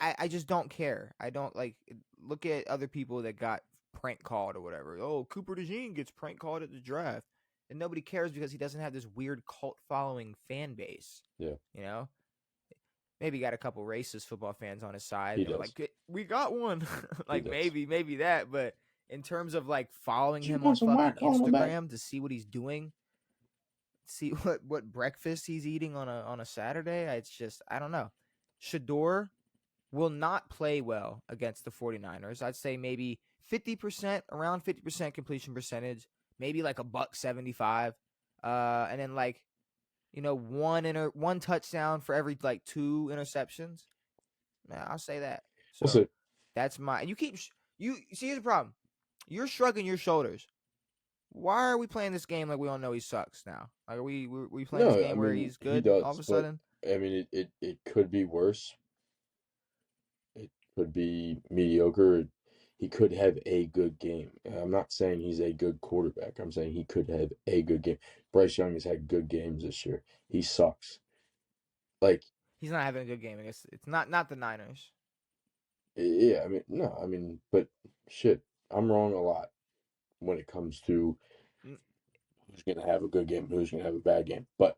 I just don't care. I don't like look at other people that got prank called or whatever. Oh, Cooper DeJean gets prank called at the draft, and nobody cares because he doesn't have this weird cult following fan base. Yeah, You know, maybe he got a couple racist football fans on his side, he and they're does. like, "We got one." He Like does. maybe that, but in terms of like following Do you him on want some fucking whack on the back? Instagram to see what he's doing, see what breakfast he's eating on a Saturday, it's just I don't know. Shador will not play well against the 49ers. I'd say maybe 50%, around 50% completion percentage, maybe like a buck 75. And then like, one touchdown for every like two interceptions. Yeah, I'll say that. We'll So see. that's my. You keep you see. Here's the problem. You're shrugging your shoulders. Why are we playing this game like we all know he sucks now? Like, are we playing this No, I game where mean he's he good all of does, a but sudden? I mean it could be worse. It could be mediocre. He could have a good game. I'm not saying he's a good quarterback. I'm saying he could have a good game. Bryce Young has had good games this year. He sucks. Like, He's not having a good game. I guess it's not the Niners. yeah, I mean, no, I mean, but shit, I'm wrong a lot when it comes to who's going to have a good game and who's going to have a bad game. But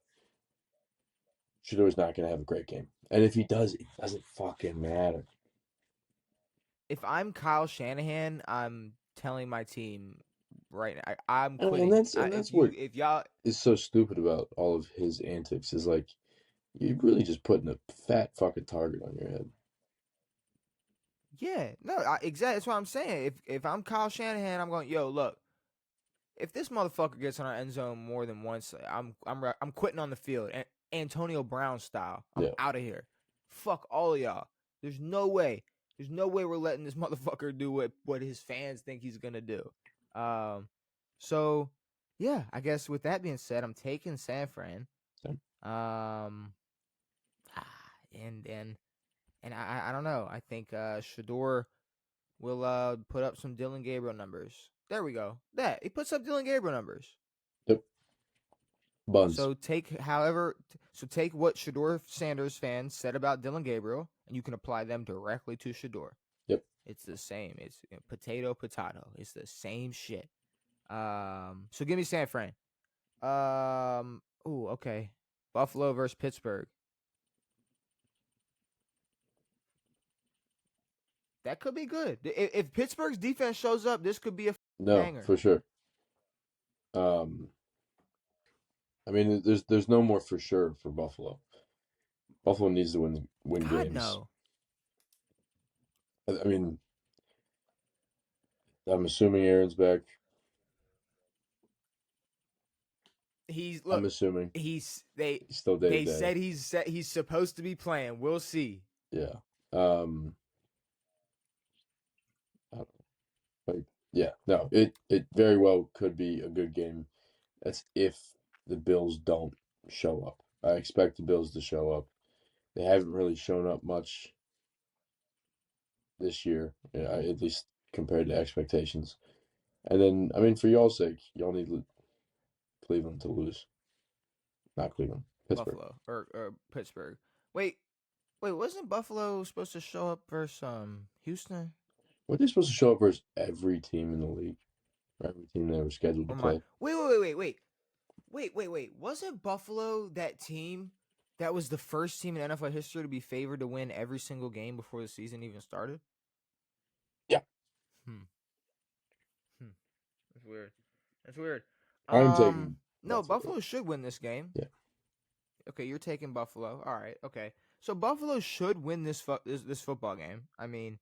Shadour's not going to have a great game. And if he does, it doesn't fucking matter. If I'm Kyle Shanahan, I'm telling my team right now, I'm And quitting. that's what If y'all, is so stupid about all of his antics is like you're really just putting a fat fucking target on your head. yeah, no, exactly. That's what I'm saying. If I'm Kyle Shanahan, I'm going, yo, look, if this motherfucker gets in our end zone more than once, I'm quitting on the field. Antonio Brown style. I'm Yeah. out of here. Fuck all of y'all. There's no way. There's no way we're letting this motherfucker do what his fans think he's gonna do. Um, so yeah, I guess with that being said, I'm taking San Fran. Same. Um, and I don't know. I think Shador will put up some Dylan Gabriel numbers. There we go. That he puts up Dylan Gabriel numbers. Yep. Buns. So take take what Shedeur Sanders fans said about Dylan Gabriel, and you can apply them directly to Shedeur. Yep. It's the same. It's potato. It's the same shit. So give me San Fran. Oh, okay. Buffalo versus Pittsburgh. That could be good. If Pittsburgh's defense shows up, this could be a No, banger. for sure. I mean, there's no more for sure for Buffalo. Buffalo needs to win God games. no. I mean, I'm assuming Aaron's back. I'm assuming He's still day they to day. said he's supposed to be playing. We'll see. Yeah. Like, yeah, no, it very well could be a good game. That's if the Bills don't show up. I expect the Bills to show up. They haven't really shown up much this year, at least compared to expectations. And then, I mean, for y'all's sake, y'all need Cleveland to lose. Not Cleveland, Pittsburgh. Buffalo or Pittsburgh. Wait, wasn't Buffalo supposed to show up versus Houston? Weren't they supposed to show up versus every team in the league? Every team they were scheduled to play. Wait. Wasn't Buffalo that team that was the first team in NFL history to be favored to win every single game before the season even started? Yeah. That's weird. That's weird. I'm taking No, Buffalo should win this game. Yeah. Okay, you're taking Buffalo. All right. Okay. So Buffalo should win this football game. I mean,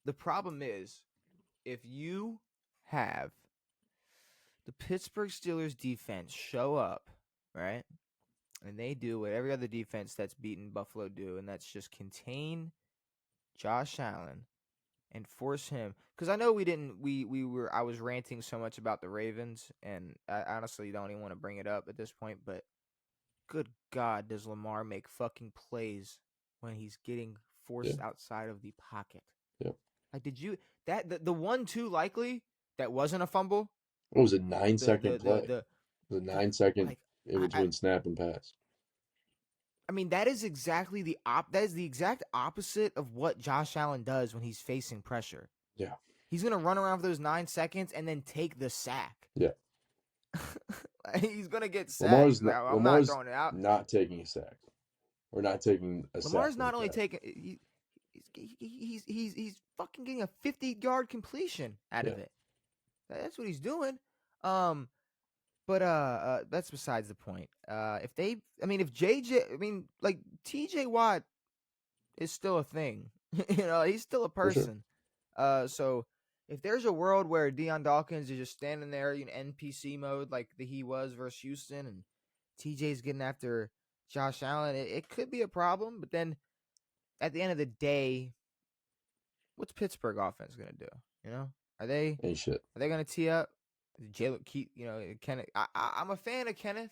the problem is if you have the Pittsburgh Steelers defense show up, right? And they do what every other defense that's beaten Buffalo do, and that's just contain Josh Allen and force him. Because I know I was ranting so much about the Ravens, and I honestly don't even want to bring it up at this point, but good God, does Lamar make fucking plays when he's getting forced outside of the pocket? Yep. Like, did you the 1-2 likely that wasn't a fumble? What was it? 9-second play. The 9-second like, in between snap and pass. I mean, that is exactly that is the exact opposite of what Josh Allen does when he's facing pressure. Yeah. He's gonna run around for those 9 seconds and then take the sack. Yeah. He's gonna get sacked. Lamar's I'm not throwing it out. Not taking a sack. Or not taking a sack. Lamar's not only taking. He's fucking getting a 50-yard completion out of it. That's what he's doing. But that's besides the point. If TJ Watt is still a thing. He's still a person. Sure. So if there's a world where Deion Dawkins is just standing there in NPC mode like he was versus Houston, and TJ's getting after Josh Allen, it could be a problem. But then at the end of the day, what's Pittsburgh offense gonna do? Are they ain't shit? Are they gonna tee up? Jalen Keith, Kenneth. I'm a fan of Kenneth.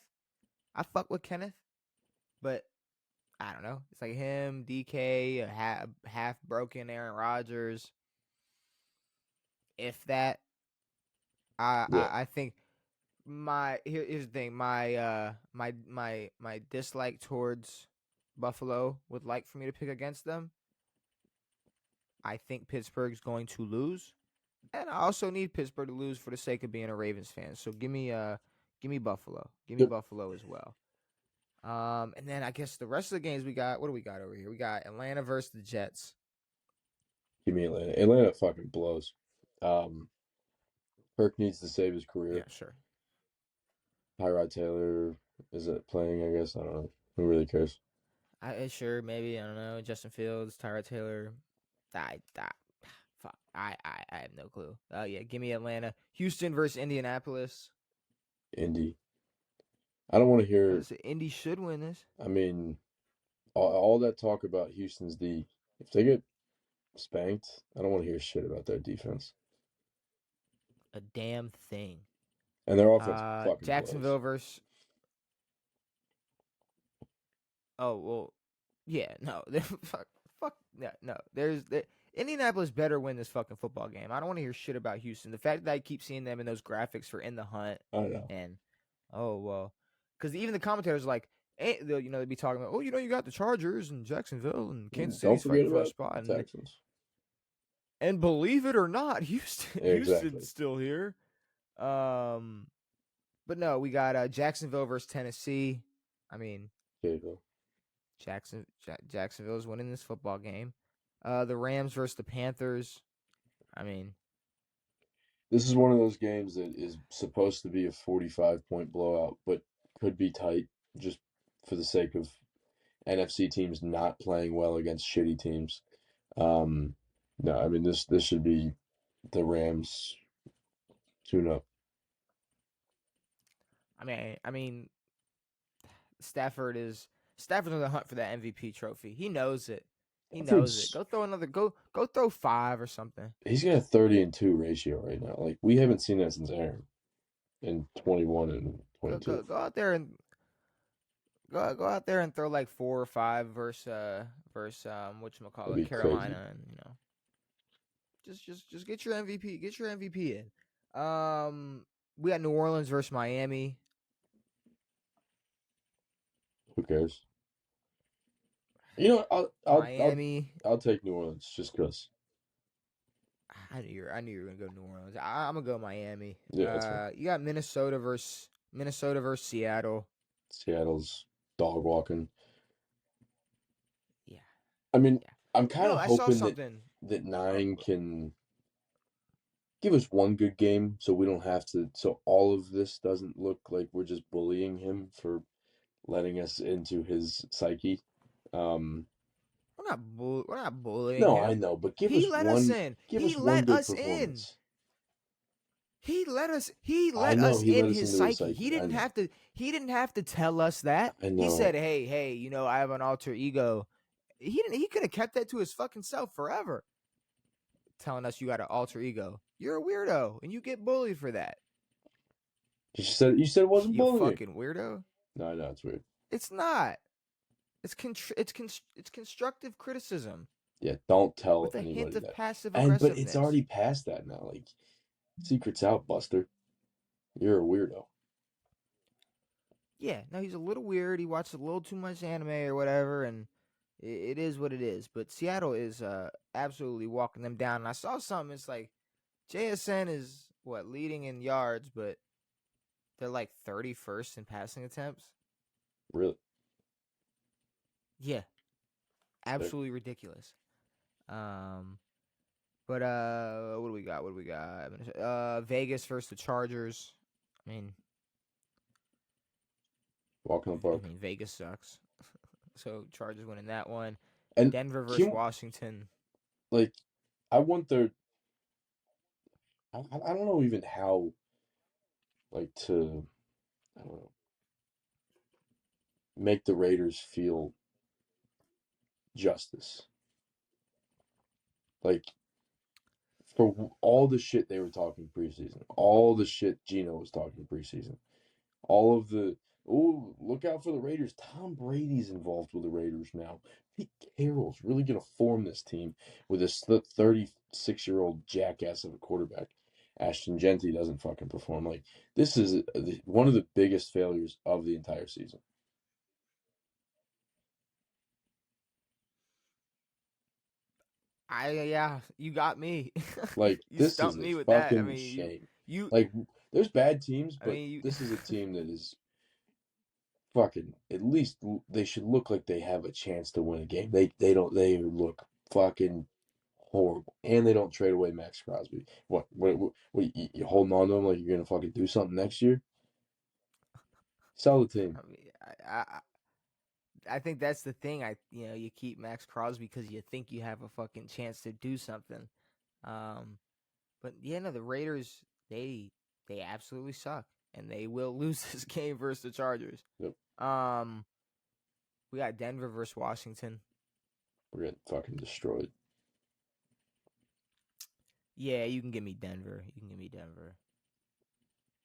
I fuck with Kenneth, but I don't know. It's like him, DK, a half broken Aaron Rodgers. If that, I think here's the thing. My dislike towards Buffalo would like for me to pick against them. I think Pittsburgh's going to lose. And I also need Pittsburgh to lose for the sake of being a Ravens fan. So give me Buffalo. Give me Buffalo as well. And then I guess the rest of the games we got. What do we got over here? We got Atlanta versus the Jets. Give me Atlanta. Atlanta fucking blows. Kirk needs to save his career. Yeah, sure. Tyrod Taylor is it playing? I guess I don't know. Who really cares? Sure, maybe I don't know. Justin Fields, Tyrod Taylor. Fuck. I have no clue. Yeah, give me Atlanta. Houston versus Indianapolis. Indy. I don't want to hear. Indy should win this. I mean, all that talk about Houston's D. If they get spanked, I don't want to hear shit about their defense. A damn thing. And their offense fucking Jacksonville blows. versus. Oh well, yeah, no, fuck, no. Indianapolis better win this fucking football game. I don't want to hear shit about Houston. The fact that I keep seeing them in those graphics for in the hunt I know. and oh well, because even the commentators are like, they'd be talking about, you got the Chargers and Jacksonville and Kansas Don't City's forget fighting for a about spot, the Texans. and believe it or not, Exactly. Houston's still here. But no, we got Jacksonville versus Tennessee. I mean, Jacksonville. Jacksonville's winning this football game. The Rams versus the Panthers. I mean, This is one of those games that is supposed to be a 45-point blowout, but could be tight just for the sake of NFC teams not playing well against shitty teams. No, I mean this should be the Rams tune-up. I mean, Stafford's on the hunt for that MVP trophy. He knows it. He knows it. Stafford's Go throw another. Go throw 5 or something. he's got a 30-2 ratio right now. Like we haven't seen that since Aaron in 21 and Go 22. go out there and go out there and throw like 4 or 5 versus That'd whatchamacallit, be crazy. Carolina, and just get your MVP. Get your MVP in. We got New Orleans versus Miami. Who cares? You know, Miami. I'll take New Orleans just because. I knew you were gonna go New Orleans. I'm gonna go Miami. Yeah, that's fine. You got Minnesota versus Seattle. Seattle's dog walking. Yeah, I mean, yeah. I'm kind of I saw hoping something. that Nine can give us one good game so we don't have to, so all of this doesn't look like we're just bullying him for letting us into his psyche. We're not bullying No, I him. know, but give He us let us one, in. give He us one let good us in. performance. He let us I know he let in us his into his psyche. psyche. I know. He didn't have to tell us that. I He said, know. "Hey, I have an alter ego." He could have kept that to his fucking self forever. Telling us you got an alter ego. You're a weirdo and you get bullied for that. You said it wasn't You bullying. fucking weirdo. No, I know it's weird. It's not. It's constructive criticism Yeah, don't tell with a hint anybody of that. passive But it's aggressiveness. already past that now. Like, secret's out, Buster. You're a weirdo. Yeah, no, he's a little weird. He watches a little too much anime or whatever, and it is what it is. But Seattle is absolutely walking them down. And I saw something. It's like JSN is leading in yards, but they're like 31st in passing attempts. Really? Yeah, absolutely ridiculous. But what do we got? Vegas versus the Chargers. I mean, Walking the park. Vegas sucks. So Chargers winning that one. And Denver versus Washington. like, I want their. I don't know even how. Like to, I don't know. Make the Raiders feel justice. Like for all the shit they were talking preseason, all the shit Gino was talking preseason, all of the look out for the Raiders. Tom Brady's involved with the Raiders now. Pete Carroll's really gonna form this team with this 36-year-old jackass of a quarterback. Ashton Genty doesn't fucking perform. Like this is one of the biggest failures of the entire season. You got me. Like You this is stumped a me with that. I fucking mean, shame. you. Like there's bad teams, I but mean, you. this is a team that is fucking at least they should look like they have a chance to win a game. They don't they look fucking horrible. And they don't trade away Max Crosby. What you holding on to him like you're gonna fucking do something next year? Sell the team. I mean, I think that's the thing. You keep Max Crosby because you think you have a fucking chance to do something. But yeah, no, the Raiders they absolutely suck, and they will lose this game versus the Chargers. Yep. We got Denver versus Washington. We're getting fucking destroyed. Yeah, you can give me Denver.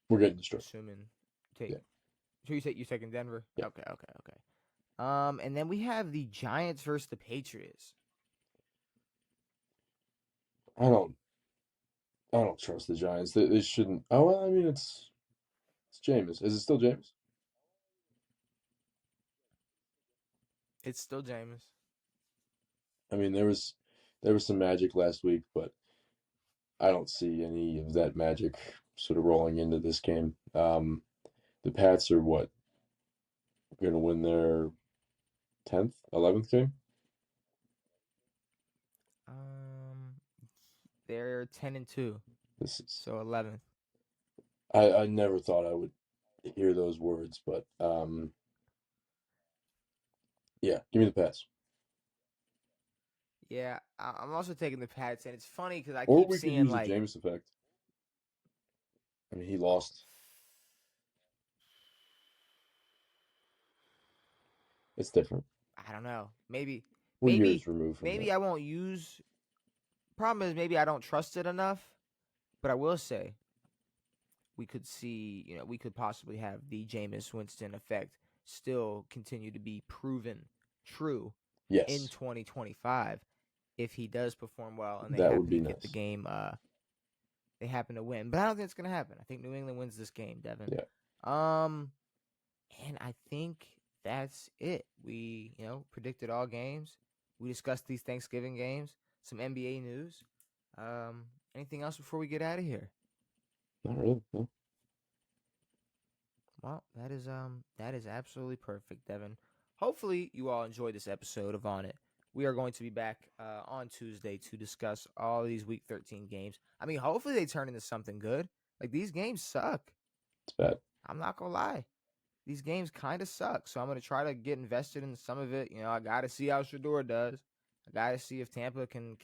We're getting destroyed. Assuming Yeah. So you're taking Denver? Yeah. Okay. And then we have the Giants versus the Patriots. I don't trust the Giants. They shouldn't. Oh well, I mean it's Jameis. Is it still Jameis? It's still Jameis. I mean there was some magic last week, but I don't see any of that magic sort of rolling into this game. The Pats are what, going to win their 10th, 11th game? Um, they're 10-2, This is so 11th. I never thought I would hear those words, but yeah, give me the Pats. Yeah, I'm also taking the Pats, and it's funny because I Or keep we could seeing use the like, Jameis effect. I mean, he lost. It's different. I don't know, maybe, We're maybe, years removed from maybe that. I won't use. Problem is, maybe I don't trust it enough. But I will say, we could see, we could possibly have the Jameis Winston effect still continue to be proven true in Yes, 2025 if he does perform well and they that would happen be to get the nice. game. They happen to win, but I don't think it's gonna happen. I think New England wins this game, Devin. Yeah, Um, and I think that's it. We, predicted all games. We discussed these Thanksgiving games, some NBA news. Anything else before we get out of here? not really. No, Well, that is absolutely perfect, Devin. Hopefully you all enjoyed this episode of On It. We are going to be back on Tuesday to discuss all these Week 13 games. I mean, hopefully they turn into something good. Like these games suck. it's bad. I'm not gonna lie. These games kind of suck. So I'm gonna try to get invested in some of it. I gotta see how Shedeur does. I gotta see if Tampa can.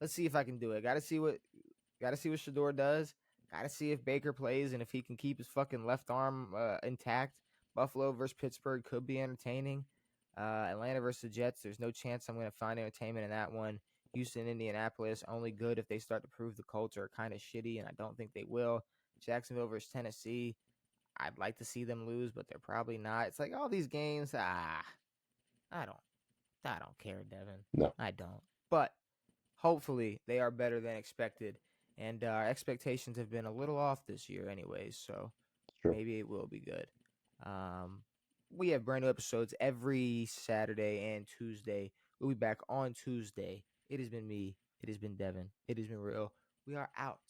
Let's see if I can do it. Gotta see what Shedeur does. Gotta see if Baker plays and if he can keep his fucking left arm intact. Buffalo versus Pittsburgh could be entertaining. Atlanta versus the Jets. There's no chance I'm gonna find entertainment in that one. Houston, Indianapolis, only good if they start to prove the Colts are kind of shitty, and I don't think they will. Jacksonville versus Tennessee. I'd like to see them lose, but they're probably not. It's like all these games. I don't. I don't care, Devin. No, I don't. But hopefully they are better than expected. And our expectations have been a little off this year, anyways. So it's true. maybe it will be good. Um, we have brand new episodes every Saturday and Tuesday. We'll be back on Tuesday. It has been me. It has been Devin. It has been real. We are out.